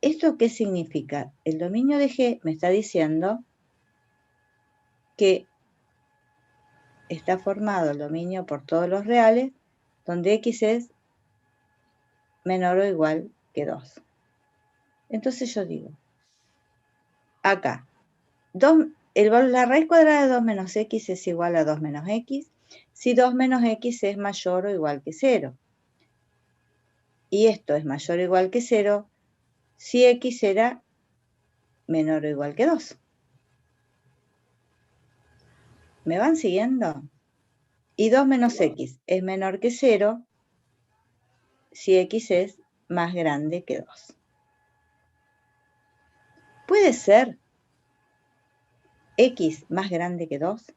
¿Esto qué significa? El dominio de G me está diciendo que está formado el dominio por todos los reales, donde X es menor o igual que 2. Entonces yo digo, acá, la raíz cuadrada de 2 menos X es igual a 2 menos X, si 2 menos X es mayor o igual que 0. Y esto es mayor o igual que 0 si X era menor o igual que 2. ¿Me van siguiendo? Y 2 menos X es menor que 0 si X es más grande que 2. ¿Puede ser X más grande que 2?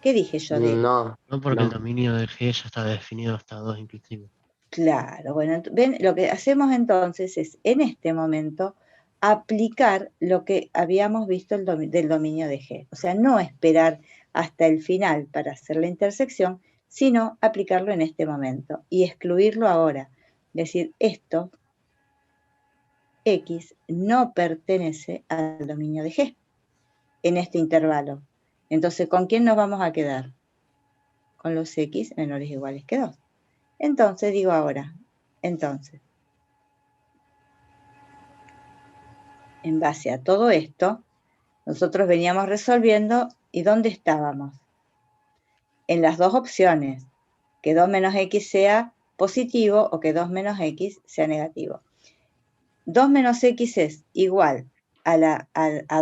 ¿Qué dije yo de No, No, porque el no. dominio de G ya está definido hasta 2 inclusive. Claro, bueno, ven, lo que hacemos entonces es, en este momento, aplicar lo que habíamos visto del dominio de G. O sea, no esperar hasta el final para hacer la intersección, sino aplicarlo en este momento y excluirlo ahora. Es decir, esto, X, no pertenece al dominio de G en este intervalo. Entonces, ¿con quién nos vamos a quedar? Con los X menores o iguales que 2. Entonces, digo ahora, entonces, en base a todo esto, nosotros veníamos resolviendo, ¿y dónde estábamos? En las dos opciones, que 2 menos X sea positivo o que 2 menos X sea negativo. 2 menos X es igual a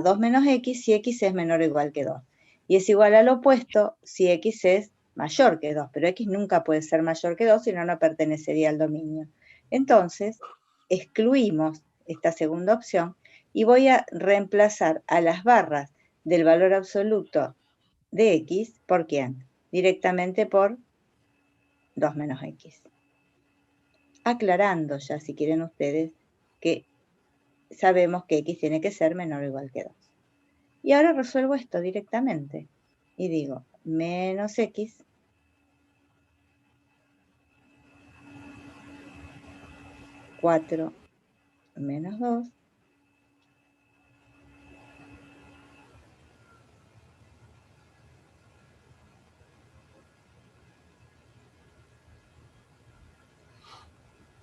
2 menos X si X es menor o igual que 2. Y es igual al opuesto si X es mayor que 2, pero X nunca puede ser mayor que 2, si no, no pertenecería al dominio. Entonces, excluimos esta segunda opción y voy a reemplazar a las barras del valor absoluto de X, ¿por quién? Directamente por 2 menos X. Aclarando ya, si quieren ustedes, que sabemos que X tiene que ser menor o igual que 2. Y ahora resuelvo esto directamente. Y digo, menos X 4 menos 2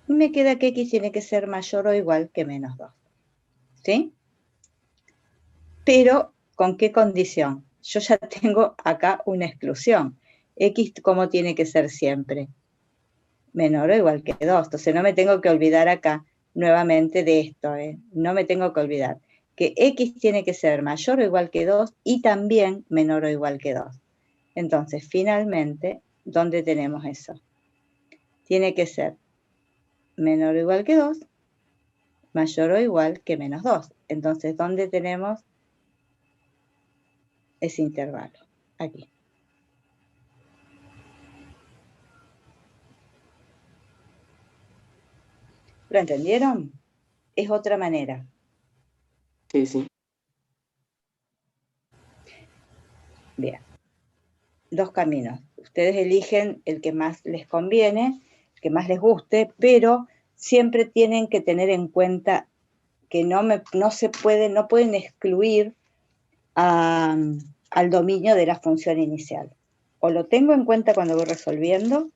y me queda que X tiene que ser mayor o igual que menos 2. ¿Sí? Pero, ¿con qué condición? Yo ya tengo acá una exclusión. X, ¿cómo tiene que ser siempre? Menor o igual que 2. Entonces no me tengo que olvidar acá nuevamente de esto. No me tengo que olvidar que X tiene que ser mayor o igual que 2 y también menor o igual que 2. Entonces, finalmente, ¿dónde tenemos eso? Tiene que ser menor o igual que 2, mayor o igual que menos 2. Entonces, ¿dónde tenemos ese intervalo? Aquí. ¿Lo entendieron? Es otra manera. Sí, sí. Bien. Dos caminos. Ustedes eligen el que más les conviene, el que más les guste, pero siempre tienen que tener en cuenta que no pueden excluir al dominio de la función inicial. O lo tengo en cuenta cuando voy resolviendo,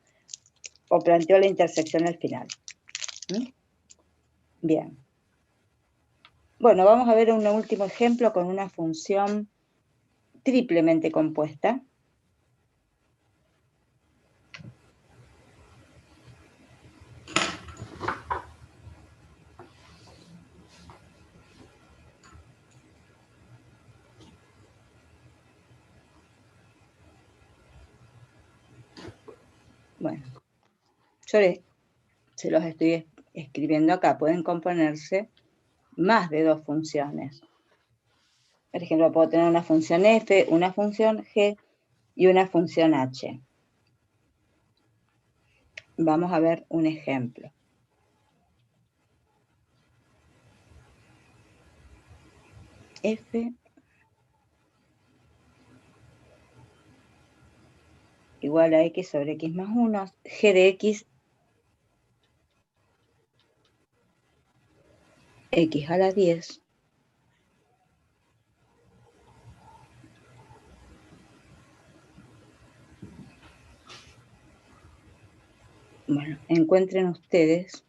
o planteo la intersección al final. ¿Mm? Bien. Bueno, vamos a ver un último ejemplo con una función triplemente compuesta. se los estoy escribiendo acá. Pueden componerse más de dos funciones. Por ejemplo, puedo tener una función f, una función g y una función h. Vamos a ver un ejemplo. F igual a x sobre x más 1, g de x a la 10 Bueno, encuentren ustedes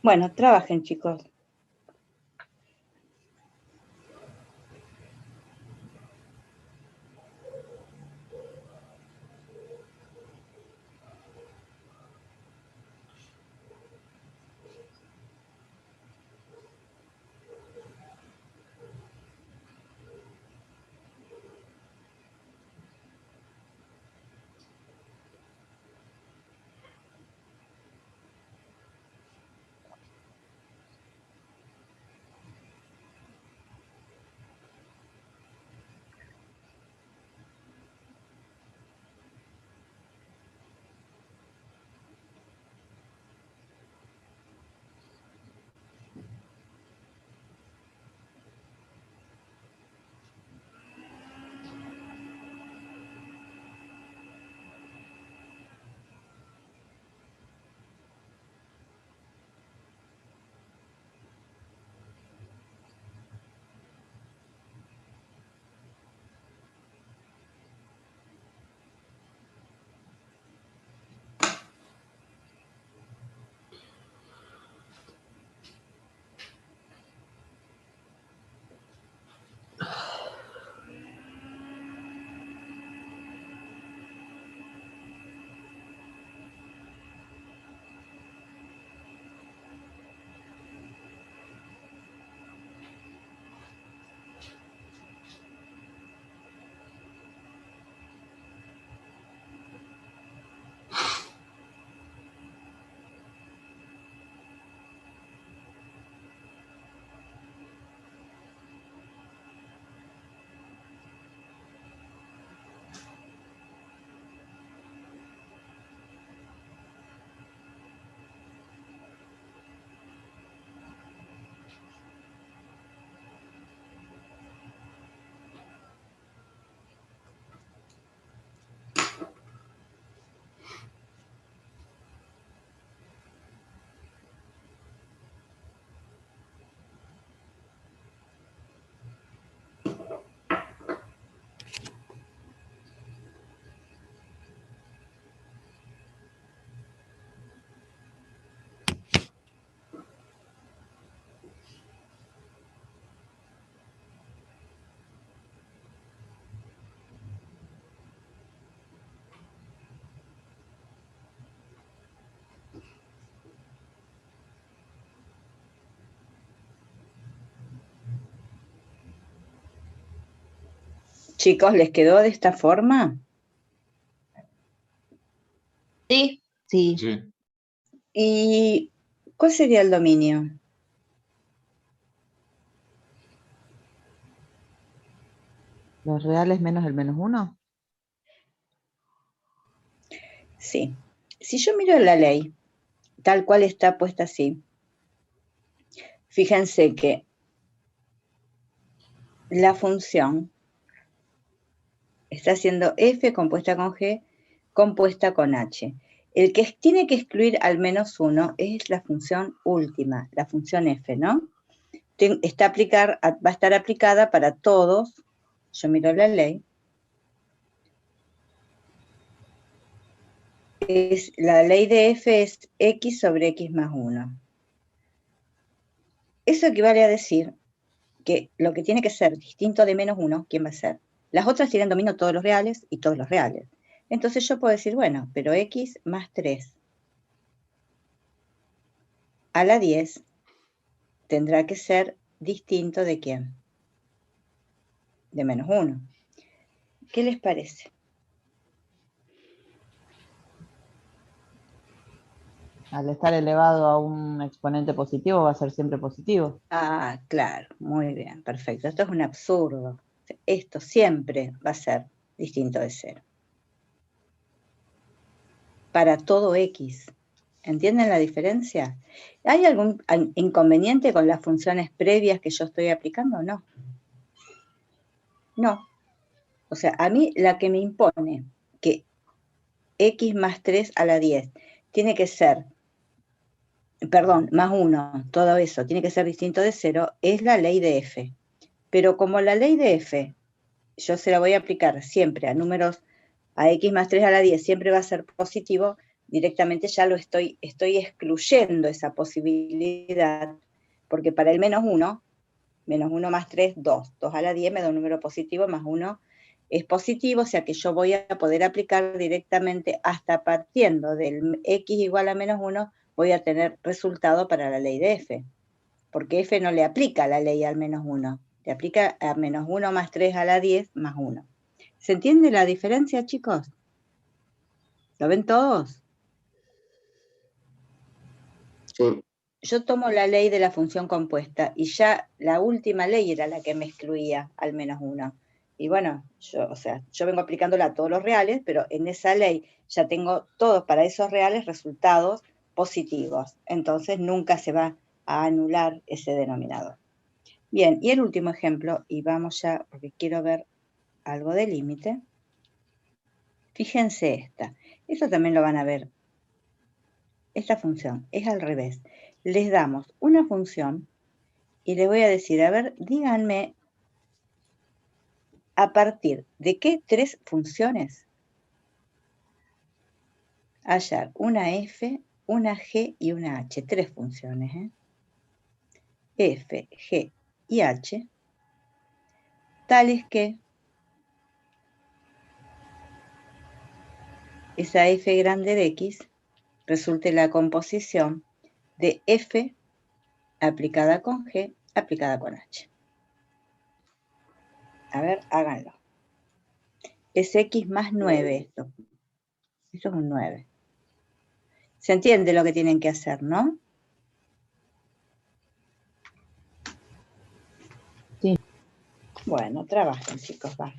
bueno, trabajen, chicos. Chicos, ¿les quedó de esta forma? Sí. Sí. Sí. ¿Y cuál sería el dominio? ¿Los reales menos el menos 1? Sí. Si yo miro la ley, tal cual está puesta así, fíjense que la función está siendo f compuesta con g compuesta con h. El que tiene que excluir al menos 1 es la función última, la función f, ¿no? Va a estar aplicada para todos. Yo miro la ley. La ley de f es x sobre x más 1. Eso equivale a decir que lo que tiene que ser distinto de menos 1, ¿quién va a ser? Las otras tienen dominio todos los reales y todos los reales. Entonces yo puedo decir, bueno, pero x más 3 a la 10 tendrá que ser distinto de ¿quién? De menos 1. ¿Qué les parece? Al estar elevado a un exponente positivo va a ser siempre positivo. Ah, claro, muy bien, perfecto. Esto es un absurdo. Esto siempre va a ser distinto de 0. Para todo x. ¿Entienden la diferencia? ¿Hay algún inconveniente con las funciones previas que yo estoy aplicando? No. No. O sea, a mí la que me impone que x más 3 a la 10 tiene que ser, perdón, más 1, todo eso, tiene que ser distinto de 0, es la ley de f. Pero como la ley de f, yo se la voy a aplicar siempre a números, a x más 3 a la 10 siempre va a ser positivo, directamente ya lo estoy excluyendo esa posibilidad, porque para el menos 1 más 3, 2. 2 a la 10 me da un número positivo, más 1 es positivo, o sea que yo voy a poder aplicar directamente hasta partiendo del x igual a menos 1, voy a tener resultado para la ley de f, porque f no le aplica la ley al menos 1, le aplica a menos 1 más 3 a la 10 más 1. ¿Se entiende la diferencia, chicos? ¿Lo ven todos? Sí. Yo tomo la ley de la función compuesta y ya la última ley era la que me excluía al menos 1. Y bueno, yo vengo aplicándola a todos los reales, pero en esa ley ya tengo todos para esos reales resultados positivos. Entonces nunca se va a anular ese denominador. Bien, y el último ejemplo, y vamos ya, porque quiero ver algo de límite. Fíjense esta. Esto también lo van a ver. Esta función es al revés. Les damos una función y les voy a decir, a ver, díganme, ¿a partir de qué 3 funciones? Hallar una f, una g y una h. 3 funciones, ¿eh? F, g y h, tales que esa f grande de x resulte la composición de f aplicada con g aplicada con h. A ver, háganlo. Es x más 9 esto. Esto es un 9. ¿Se entiende lo que tienen que hacer, no? Sí. Bueno, trabajen, chicos, va.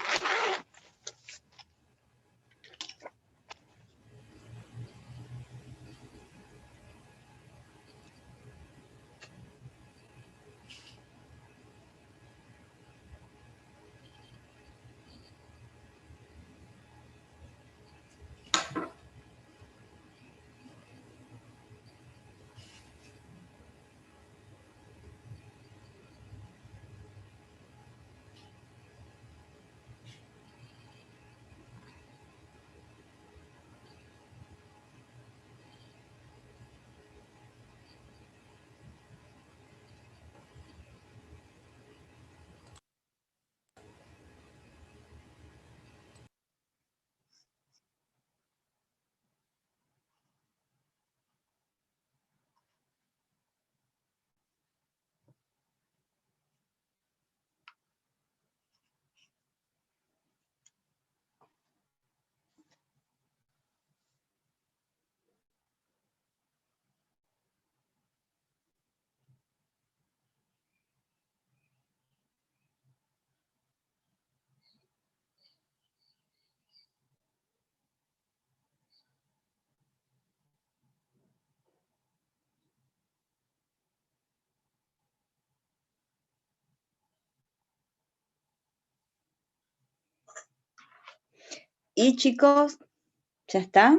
Y chicos, ¿ya está?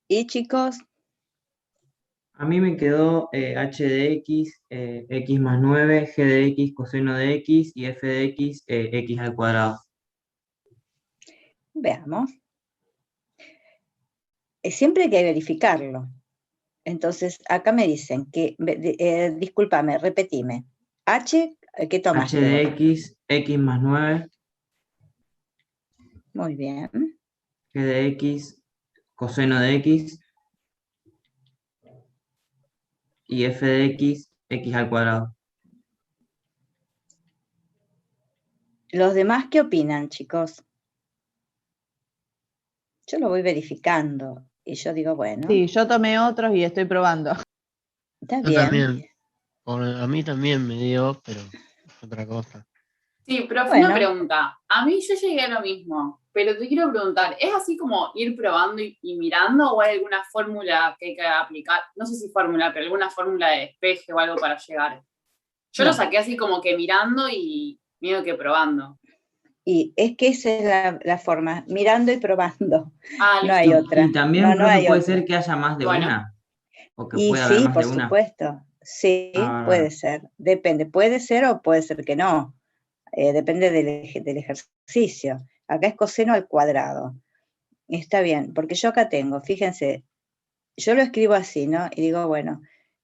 Y chicos, A mí me quedó h de x, x más 9, g de x, coseno de x, y f de x, x al cuadrado. veamos. Siempre hay que verificarlo. Entonces, acá me dicen que, discúlpame, repetime. H, ¿qué tomaste? h de x, x más 9, Muy bien. g de x, coseno de x, y f de x, x al cuadrado. ¿Los demás qué opinan, chicos? Yo lo voy verificando y yo digo, bueno, Sí, yo tomé otros y estoy probando. está Yo bien. también. A mí también me dio, pero es otra cosa. Sí, profe, Bueno. una pregunta. A mí yo llegué a lo mismo, pero te quiero preguntar, ¿es así como ir probando y mirando o hay alguna fórmula que hay que aplicar? No sé si fórmula, pero alguna fórmula de despeje o algo para llegar. Yo No. lo saqué así como que mirando y medio que probando. Y es que esa es la forma, mirando y probando. Ah, No hay listo. otra. Y también, No profe, hay puede otra. ser que haya más de Bueno. una. O que Y pueda haber sí, más por de una. supuesto. Sí, puede ser. Depende. Puede ser o puede ser que no. Depende del ejercicio. Acá es coseno al cuadrado. Está bien, porque yo acá tengo, fíjense, yo lo escribo así, ¿no? Y digo, bueno,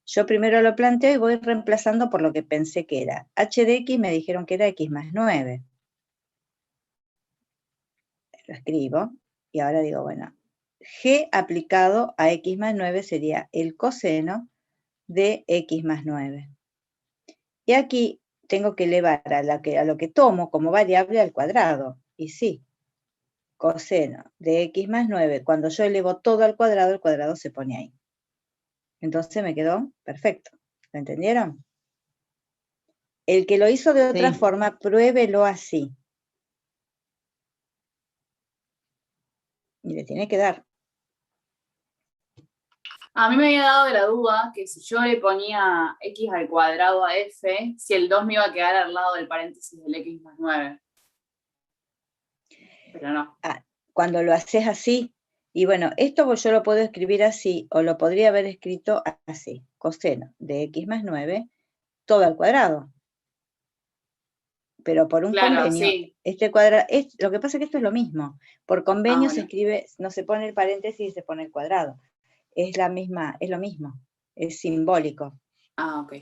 yo primero lo planteo y voy reemplazando por lo que pensé que era. H de x me dijeron que era x más 9. Lo escribo y ahora digo, bueno, g aplicado a x más 9 sería el coseno de x más 9. Y aquí tengo que elevar a lo que tomo como variable al cuadrado. Y sí, coseno de x más 9, cuando yo elevo todo al cuadrado, el cuadrado se pone ahí. Entonces me quedó perfecto. ¿Lo entendieron? El que lo hizo de otra Sí. forma, pruébelo así. Y le tiene que dar. A mí me había dado la duda que si yo le ponía x al cuadrado a f, si el 2 me iba a quedar al lado del paréntesis del x más 9. Pero no. Cuando lo haces así, y bueno, esto yo lo puedo escribir así, o lo podría haber escrito así, coseno de x más 9, todo al cuadrado. Pero por un Claro, convenio, sí. este cuadrado, lo que pasa es que esto es lo mismo. Por convenio se Bueno. escribe, no se pone el paréntesis y se pone el cuadrado. Es lo mismo, es simbólico. Ok.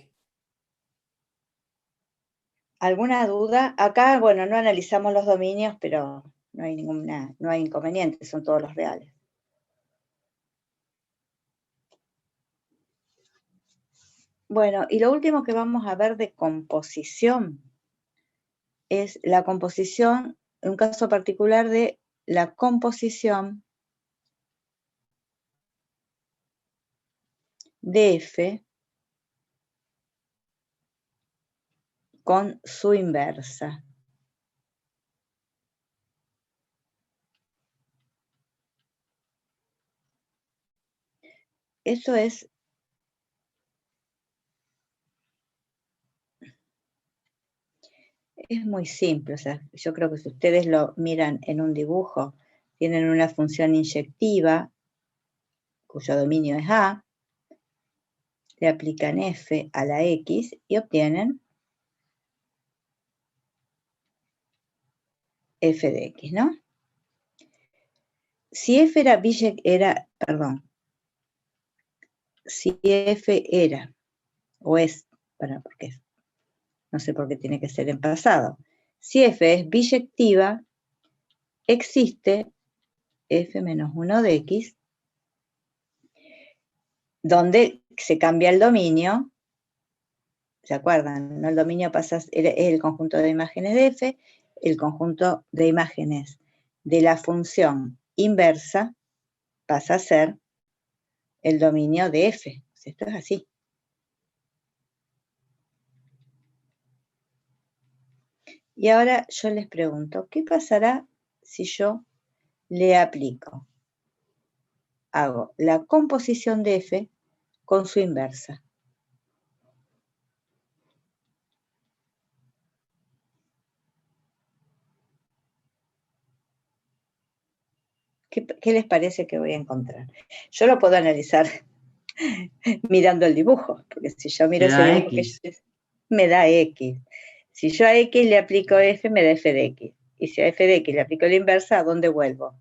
¿Alguna duda? Acá, bueno, no analizamos los dominios, pero no hay inconveniente, son todos los reales. Bueno, y lo último que vamos a ver de composición es la composición, un caso particular de la composición de F con su inversa. Eso es muy simple, o sea, yo creo que si ustedes lo miran en un dibujo, tienen una función inyectiva, cuyo dominio es A, le aplican F a la X y obtienen F de X, ¿no? Si F si F era, o es, porque no sé por qué tiene que ser en pasado, si F es biyectiva, existe F menos 1 de X, donde se cambia el dominio, ¿se acuerdan? ¿No? El dominio es el conjunto de imágenes de F, el conjunto de imágenes de la función inversa pasa a ser el dominio de F. Esto es así. Y ahora yo les pregunto, ¿qué pasará si yo le aplico? Hago la composición de F con su inversa. ¿Qué les parece que voy a encontrar? Yo lo puedo analizar mirando el dibujo, porque si yo miro ese dibujo, me da X. Si yo a X le aplico F, me da F de X. Y si a F de X le aplico la inversa, ¿a dónde vuelvo?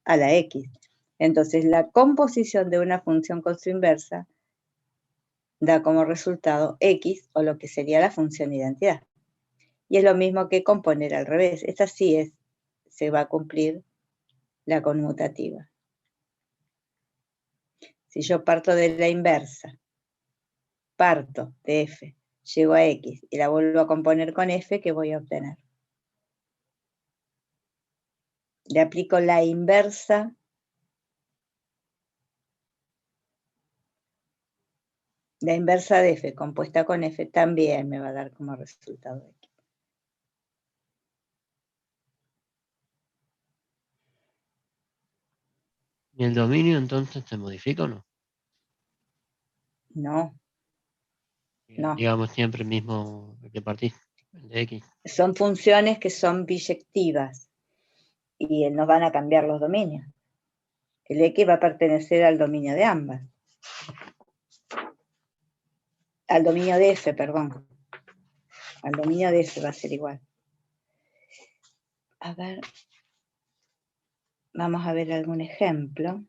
A la X. Entonces, la composición de una función con su inversa da como resultado X, o lo que sería la función identidad. Y es lo mismo que componer al revés. Esta sí se va a cumplir la conmutativa. Si yo parto de la inversa, parto de F, llego a X y la vuelvo a componer con F, ¿qué voy a obtener? Le aplico la inversa de F compuesta con F también me va a dar como resultado X. ¿Y el dominio entonces se modifica o no? No. No. Digamos siempre el mismo que partiste, el de X. Son funciones que son biyectivas y nos van a cambiar los dominios. El X va a pertenecer al dominio de ambas. Al dominio de F, perdón. Al dominio de F va a ser igual. A ver. Vamos a ver algún ejemplo.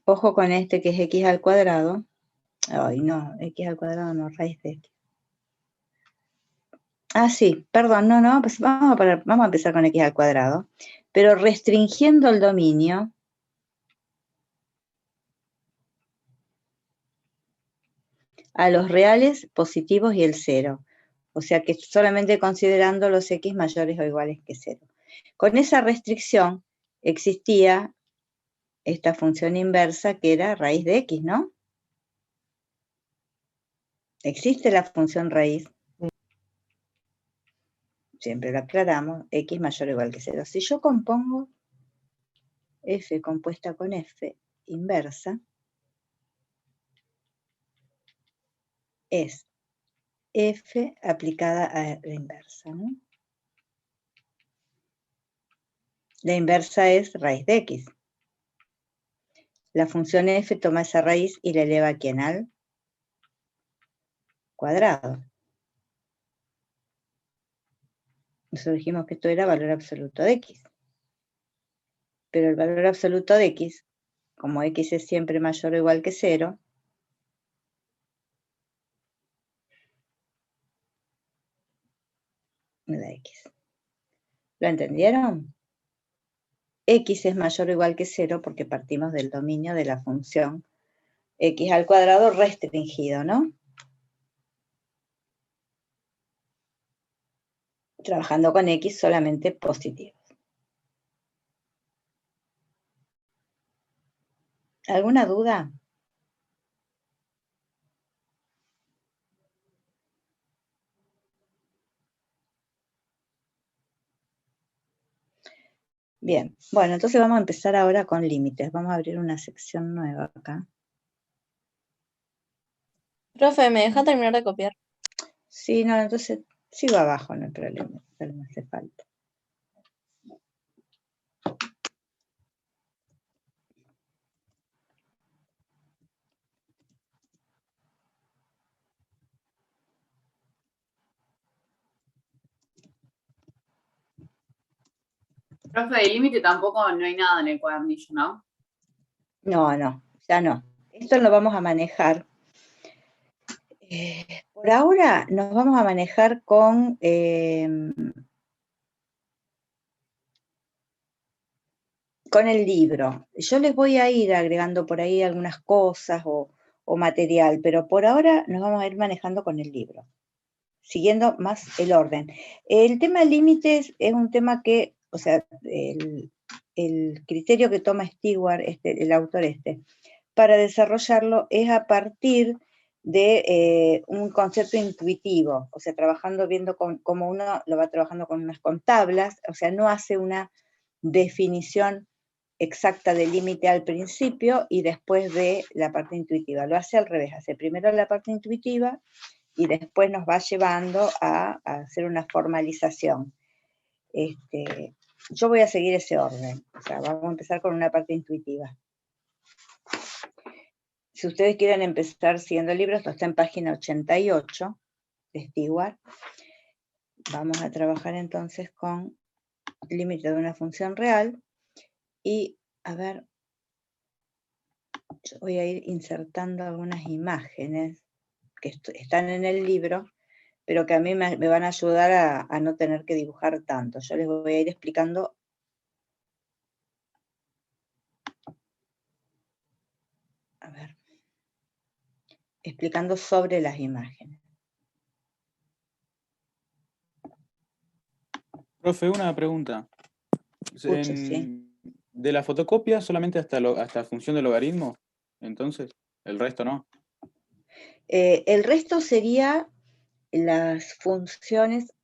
Ojo con este que es X al cuadrado. Ay, no, X al cuadrado no, raíz de X. Ah, sí, perdón, no, pues vamos a empezar con X al cuadrado, pero restringiendo el dominio a los reales, positivos y el cero. O sea que solamente considerando los X mayores o iguales que cero. Con esa restricción existía esta función inversa que era raíz de X, ¿no? Existe la función raíz. Siempre lo aclaramos, X mayor o igual que 0. Si yo compongo F compuesta con F inversa, es F aplicada a la inversa, ¿no? La inversa es raíz de X. La función F toma esa raíz y la eleva ¿a quién? Al cuadrado. Nosotros dijimos que esto era valor absoluto de X. Pero el valor absoluto de X, como X es siempre mayor o igual que 0, me da X. ¿Lo entendieron? X es mayor o igual que 0 porque partimos del dominio de la función X al cuadrado restringido, ¿no? Trabajando con X solamente positivos. ¿Alguna duda? Bien, bueno, entonces vamos a empezar ahora con límites. Vamos a abrir una sección nueva acá. Profe, ¿me deja terminar de copiar? Sí, no, entonces sigo abajo, no hay problema, pero no hace falta. Profe, de límite tampoco no hay nada en el cuadernillo, ¿no? No, ya no. Esto lo vamos a manejar. Por ahora nos vamos a manejar con el libro. Yo les voy a ir agregando por ahí algunas cosas o material, pero por ahora nos vamos a ir manejando con el libro, siguiendo más el orden. El tema de límites es un tema que, o sea, el criterio que toma Stewart, el autor para desarrollarlo es a partir de un concepto intuitivo, o sea, viendo cómo uno lo va trabajando con tablas, o sea, no hace una definición exacta del límite al principio y después ve la parte intuitiva. Lo hace al revés, hace primero la parte intuitiva y después nos va llevando a hacer una formalización. Yo voy a seguir ese orden, o sea, vamos a empezar con una parte intuitiva. Si ustedes quieren empezar siguiendo el libro, esto está en página 88 de Stewart. Vamos a trabajar entonces con límite de una función real. Y, a ver, yo voy a ir insertando algunas imágenes que están en el libro, pero que a mí me van a ayudar a no tener que dibujar tanto. Yo les voy a ir explicando. A ver. Explicando sobre las imágenes. Profe, una pregunta. Escucho, sí. ¿De la fotocopia solamente hasta función de logaritmo? Entonces, el resto no. El resto sería las funciones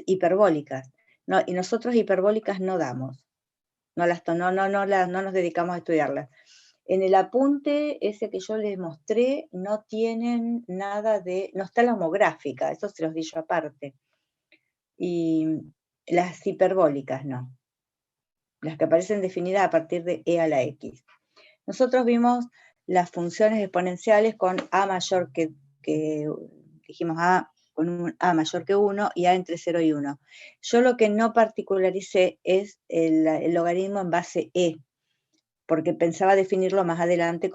hiperbólicas. No, y nosotros hiperbólicas no damos. No nos dedicamos a estudiarlas. En el apunte ese que yo les mostré no tienen nada no está la homográfica, eso se los di yo aparte. Y las hiperbólicas no. Las que aparecen definidas a partir de e a la x. Nosotros vimos las funciones exponenciales con a mayor que dijimos a con un a mayor que 1 y a entre 0 y 1. Yo lo que no particularicé es el logaritmo en base e, porque pensaba definirlo más adelante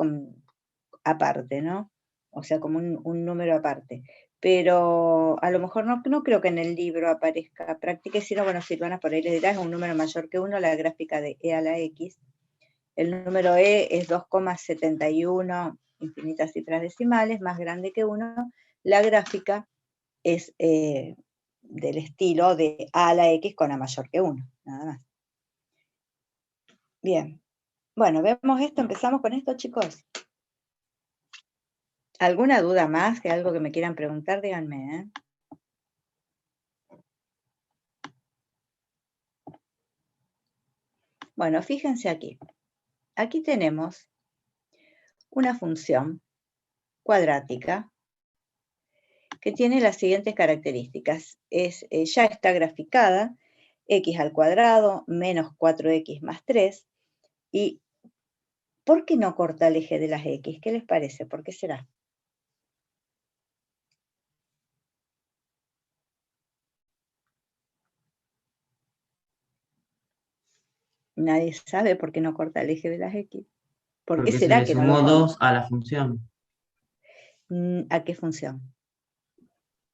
aparte, ¿no? O sea, como un número aparte. Pero a lo mejor no creo que en el libro aparezca práctica, y si no, bueno, Silvana por ahí les dirá, es un número mayor que 1, la gráfica de e a la x. El número e es 2,71 infinitas cifras decimales, más grande que 1. La gráfica es del estilo de a la x con a mayor que 1, nada más. Bien. Bueno, vemos esto, empezamos con esto, chicos. ¿Alguna duda más? ¿Que algo que me quieran preguntar? Díganme, ¿eh? Bueno, fíjense aquí. Aquí tenemos una función cuadrática que tiene las siguientes características. Ya está graficada, x al cuadrado menos 4x más 3. ¿Y por qué no corta el eje de las x? ¿Qué les parece? ¿Por qué será? Nadie sabe por qué no corta el eje de las x. ¿Por qué será que no lo sumó corta? 2 a la función. ¿A qué función?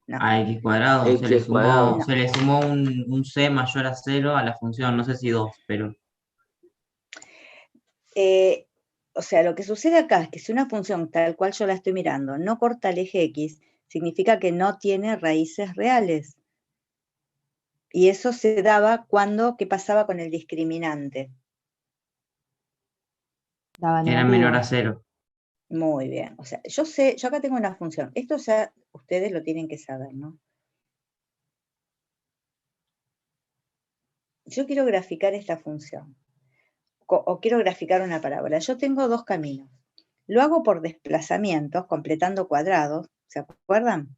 No. A x cuadrado. X cuadrado. Se le sumó un c mayor a 0 a la función. No sé si 2, pero... O sea, lo que sucede acá es que si una función tal cual yo la estoy mirando no corta el eje x, significa que no tiene raíces reales. Y eso se daba ¿qué pasaba con el discriminante? Era menor a 0. Muy bien. O sea, yo acá tengo una función. Esto ya ustedes lo tienen que saber, ¿no? Yo quiero graficar esta función. O quiero graficar una parábola. Yo tengo dos caminos. Lo hago por desplazamientos, completando cuadrados. ¿Se acuerdan?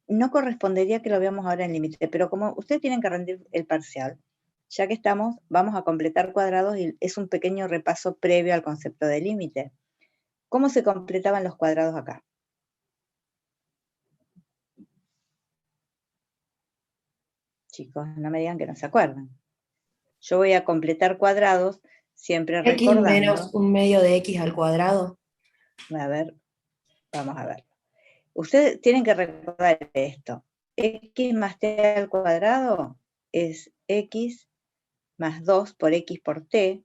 No correspondería que lo veamos ahora en límite, pero como ustedes tienen que rendir el parcial, ya que estamos, vamos a completar cuadrados y es un pequeño repaso previo al concepto de límite. ¿Cómo se completaban los cuadrados acá? Chicos, no me digan que no se acuerdan. Yo voy a completar cuadrados siempre recordando... X menos un medio de x al cuadrado. A ver, vamos a ver. Ustedes tienen que recordar esto. X más t al cuadrado es x más 2 por x por t,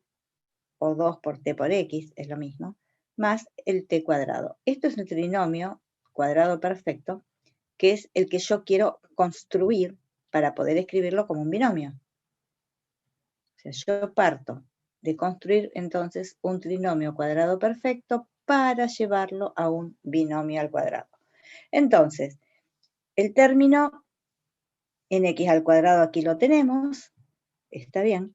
o 2 por t por x, es lo mismo, más el t cuadrado. Esto es un trinomio cuadrado perfecto, que es el que yo quiero construir para poder escribirlo como un binomio. O sea, yo parto de construir entonces un trinomio cuadrado perfecto para llevarlo a un binomio al cuadrado. Entonces, el término nx al cuadrado aquí lo tenemos, está bien,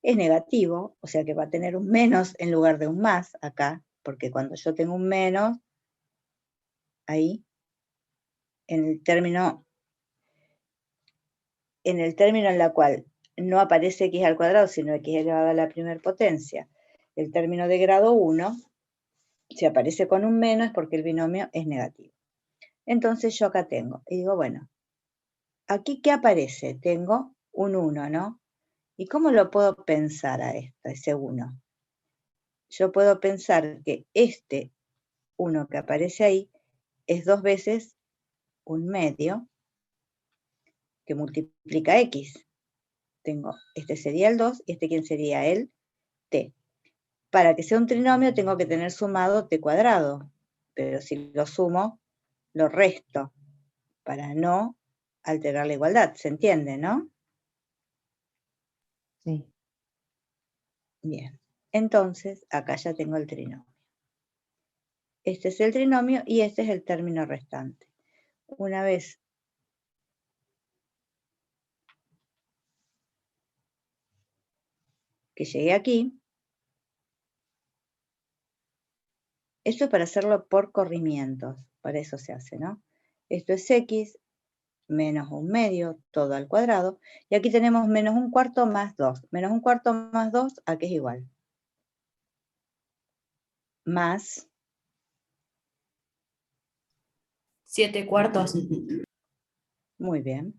es negativo, o sea que va a tener un menos en lugar de un más acá, porque cuando yo tengo un menos, ahí, en el término en la cual no aparece x al cuadrado, sino x elevado a la primera potencia, el término de grado 1, si aparece con un menos es porque el binomio es negativo. Entonces yo acá tengo, y digo, bueno, ¿aquí qué aparece? Tengo un 1, ¿no? ¿Y cómo lo puedo pensar a ese 1? Yo puedo pensar que este 1 que aparece ahí es 2 veces un medio que multiplica x. Tengo, este sería el 2 y este quién sería el t. Para que sea un trinomio tengo que tener sumado t cuadrado, pero si lo sumo, lo resto, para no alterar la igualdad. ¿Se entiende, no? Sí. Bien, entonces acá ya tengo el trinomio. Este es el trinomio y este es el término restante. Una vez que llegué aquí, esto es para hacerlo por corrimientos, para eso se hace, ¿no? Esto es x menos un medio, todo al cuadrado, y aquí tenemos menos un cuarto más 2. Menos un cuarto más 2, ¿a qué es igual? Más 7/4. Muy bien.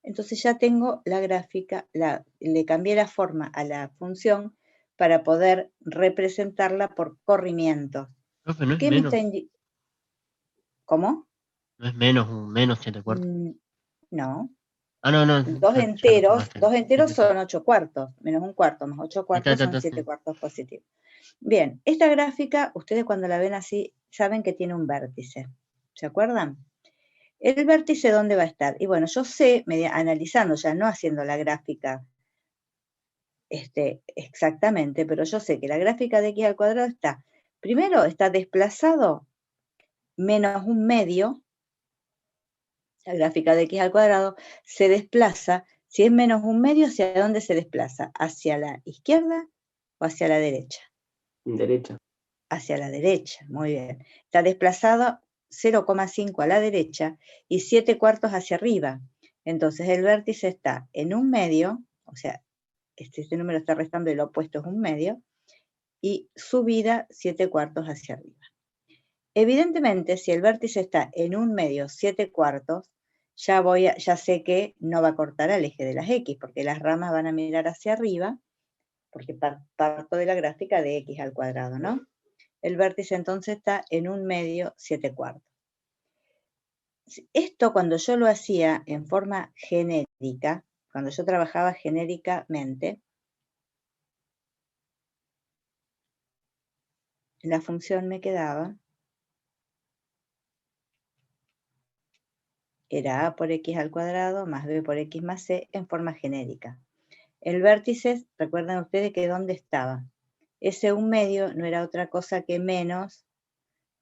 Entonces ya tengo la gráfica, le cambié la forma a la función para poder representarla por corrimientos. Profe, no es ¿Qué me menos, está indicando? ¿Cómo? no es menos un menos 7/4. No. Ah, no, no, Dos ya lo tomaste. enteros Sí. son 8 cuartos, menos un cuarto más 8 cuartos son 7 cuartos positivos. Bien, esta gráfica, ustedes cuando la ven así, saben que tiene un vértice. ¿Se acuerdan? ¿El vértice dónde va a estar? Y bueno, yo sé, analizando, ya no haciendo la gráfica exactamente, pero yo sé que la gráfica de x al cuadrado está, primero está desplazado menos un medio, la gráfica de x al cuadrado se desplaza, si es menos un medio, ¿hacia dónde se desplaza? ¿Hacia la izquierda o hacia la derecha? Derecha. Hacia la derecha, muy bien. Está desplazado 0,5 a la derecha y 7 cuartos hacia arriba. Entonces el vértice está en un medio, o sea, este número está restando y lo opuesto es un medio, y subida 7 cuartos hacia arriba. Evidentemente, si el vértice está en un medio 7 cuartos, ya sé que no va a cortar al eje de las x, porque las ramas van a mirar hacia arriba, porque parto de la gráfica de x al cuadrado, ¿no? El vértice entonces está en un medio 7 cuartos. Esto cuando yo lo hacía en forma genérica, cuando yo trabajaba genéricamente, la función me quedaba, era a por x al cuadrado más b por x más c en forma genérica. El vértice, recuerden ustedes que ¿dónde estaba? Ese un medio no era otra cosa que menos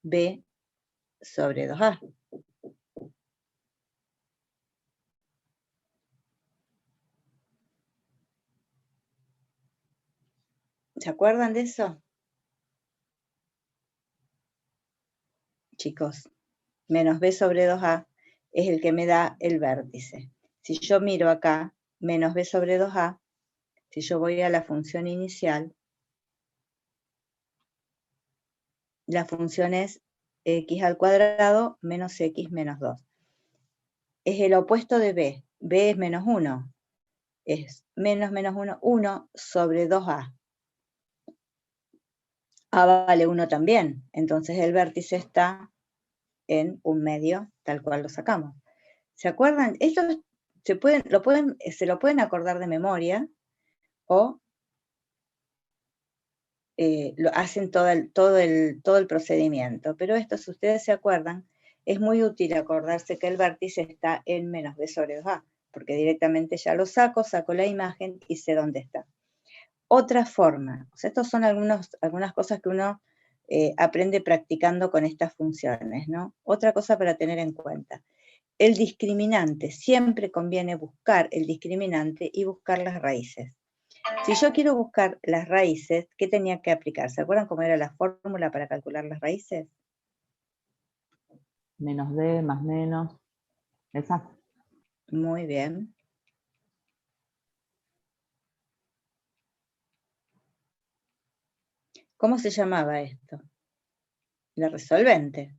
b sobre 2a. ¿Se acuerdan de eso? Chicos, menos b sobre 2a es el que me da el vértice. Si yo miro acá, menos b sobre 2a, si yo voy a la función inicial, la función es x al cuadrado menos x menos 2. Es el opuesto de b. b es menos 1. Es menos 1, 1 sobre 2a. A vale 1 también. Entonces el vértice está en un medio, tal cual lo sacamos. ¿Se acuerdan? Esto se lo pueden acordar de memoria o lo hacen todo el procedimiento. Pero esto, si ustedes se acuerdan, es muy útil acordarse que el vértice está en menos b sobre 2a. porque directamente ya lo saco la imagen y sé dónde está. Otra forma, o sea, estas son algunas cosas que uno aprende practicando con estas funciones, ¿no? Otra cosa para tener en cuenta. El discriminante, siempre conviene buscar el discriminante y buscar las raíces. Si yo quiero buscar las raíces, ¿qué tenía que aplicar? ¿Se acuerdan cómo era la fórmula para calcular las raíces? Menos D, más menos. Exacto. Muy bien. ¿Cómo se llamaba esto? La resolvente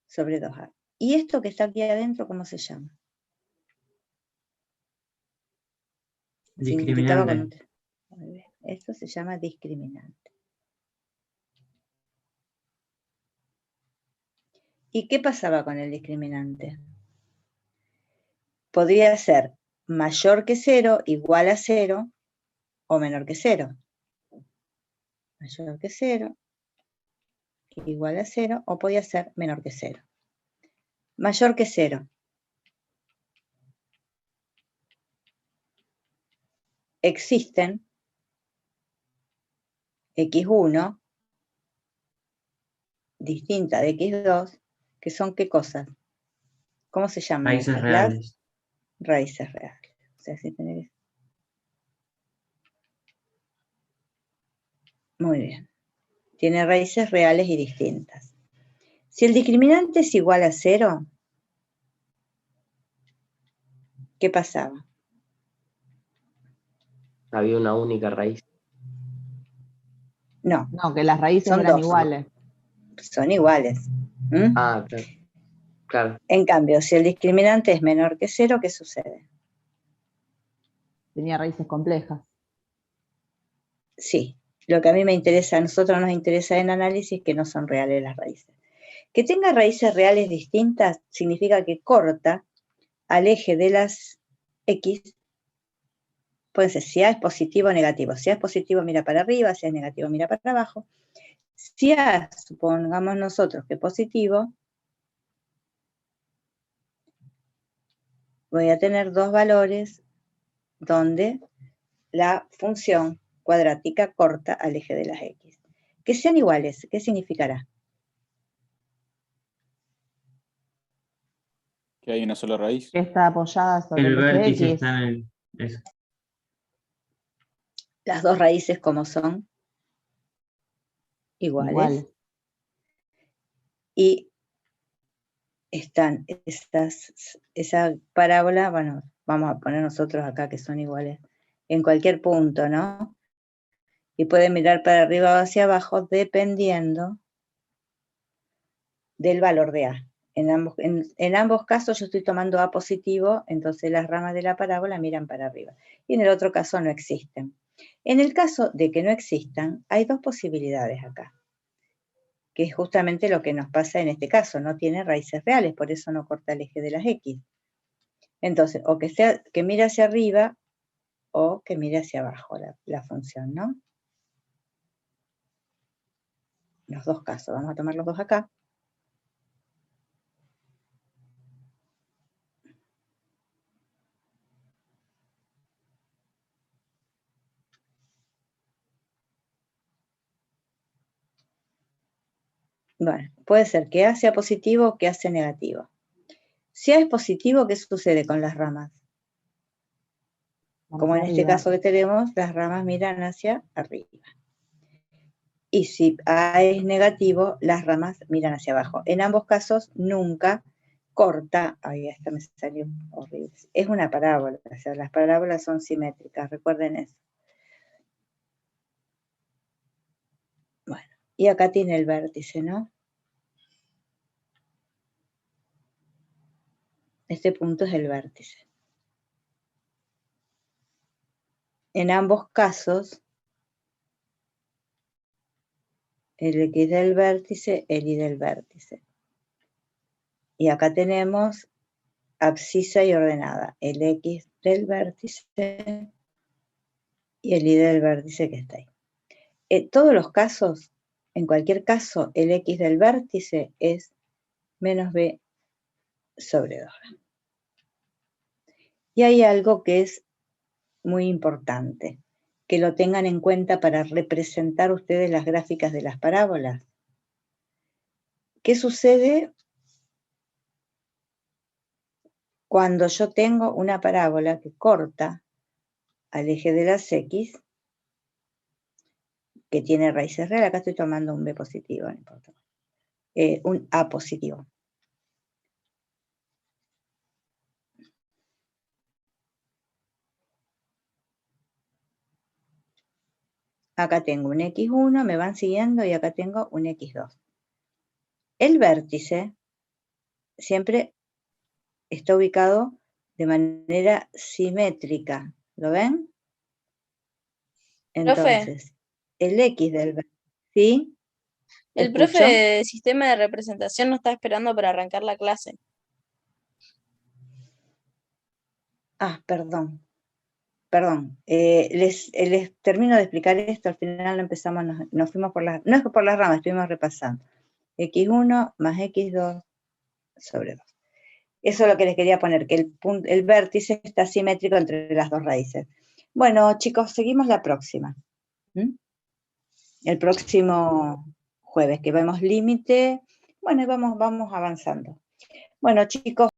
sobre 2A. ¿Y esto que está aquí adentro, cómo se llama? Discriminante. Muy bien. Esto se llama discriminante. ¿Y qué pasaba con el discriminante? Podría ser mayor que 0, igual a 0, o menor que 0. Mayor que 0, igual a 0, o podía ser menor que 0. Mayor que 0. Existen x1 distinta de x2, que son ¿qué cosas? ¿Cómo se llaman? Raíces reales. Raíces reales. O sea, si tenés... Muy bien. Tiene raíces reales y distintas. Si el discriminante es igual a 0, ¿qué pasaba? Había una única raíz. No. No, que las raíces Son eran dos. iguales. Son iguales. ¿Mm? Ah, claro. Claro. En cambio, si el discriminante es menor que 0, ¿qué sucede? Tenía raíces complejas. Sí. Lo que a mí me interesa, a nosotros nos interesa en análisis, que no son reales las raíces. Que tenga raíces reales distintas significa que corta al eje de las X. Puede ser si A es positivo o negativo. Si A es positivo, mira para arriba. Si A es negativo, mira para abajo. Si A, supongamos nosotros que es positivo, voy a tener dos valores donde la función cuadrática corta al eje de las X. Que sean iguales, ¿qué significará? Que hay una sola raíz. Que está apoyada sobre El el eje vértice X. está en eso. Las dos raíces, ¿cómo son? Iguales. Igual. Y están esa parábola, bueno, vamos a poner nosotros acá que son iguales en cualquier punto, ¿no? Y pueden mirar para arriba o hacia abajo dependiendo del valor de A. En ambos casos yo estoy tomando A positivo, entonces las ramas de la parábola miran para arriba. Y en el otro caso no existen. En el caso de que no existan, hay dos posibilidades acá, que es justamente lo que nos pasa en este caso, no tiene raíces reales, por eso no corta el eje de las X. Entonces, o que mire hacia arriba o que mire hacia abajo la función, ¿no? Los dos casos, vamos a tomar los dos acá. Bueno, puede ser que A sea positivo o que A sea negativo. Si A es positivo, ¿qué sucede con las ramas? Como en este caso que tenemos, las ramas miran hacia arriba. Y si A es negativo, las ramas miran hacia abajo. En ambos casos, nunca corta. Ay, esta me salió horrible. Es una parábola, o sea, las parábolas son simétricas, recuerden eso. Bueno, y acá tiene el vértice, ¿no? Este punto es el vértice. En ambos casos, el X del vértice, el Y del vértice. Y acá tenemos abscisa y ordenada, el X del vértice y el Y del vértice que está ahí. En todos los casos, en cualquier caso, el X del vértice es menos B sobre 2A. Y hay algo que es muy importante, que lo tengan en cuenta para representar ustedes las gráficas de las parábolas. ¿Qué sucede cuando yo tengo una parábola que corta al eje de las X, que tiene raíces reales? Acá estoy tomando un B positivo, no importa. Un A positivo. Acá tengo un X1, me van siguiendo, y acá tengo un X2. El vértice siempre está ubicado de manera simétrica. ¿Lo ven? Entonces, el X del vértice, ¿sí? El profe de sistema de representación no está esperando para arrancar la clase. Ah, perdón. Les termino de explicar esto, al final lo empezamos, nos fuimos por las, no es que por las ramas, estuvimos repasando. X1 más X2 sobre 2. Eso es lo que les quería poner, que el vértice está simétrico entre las dos raíces. Bueno, chicos, seguimos la próxima. El próximo jueves, que vemos límite. Bueno, vamos avanzando. Bueno, chicos.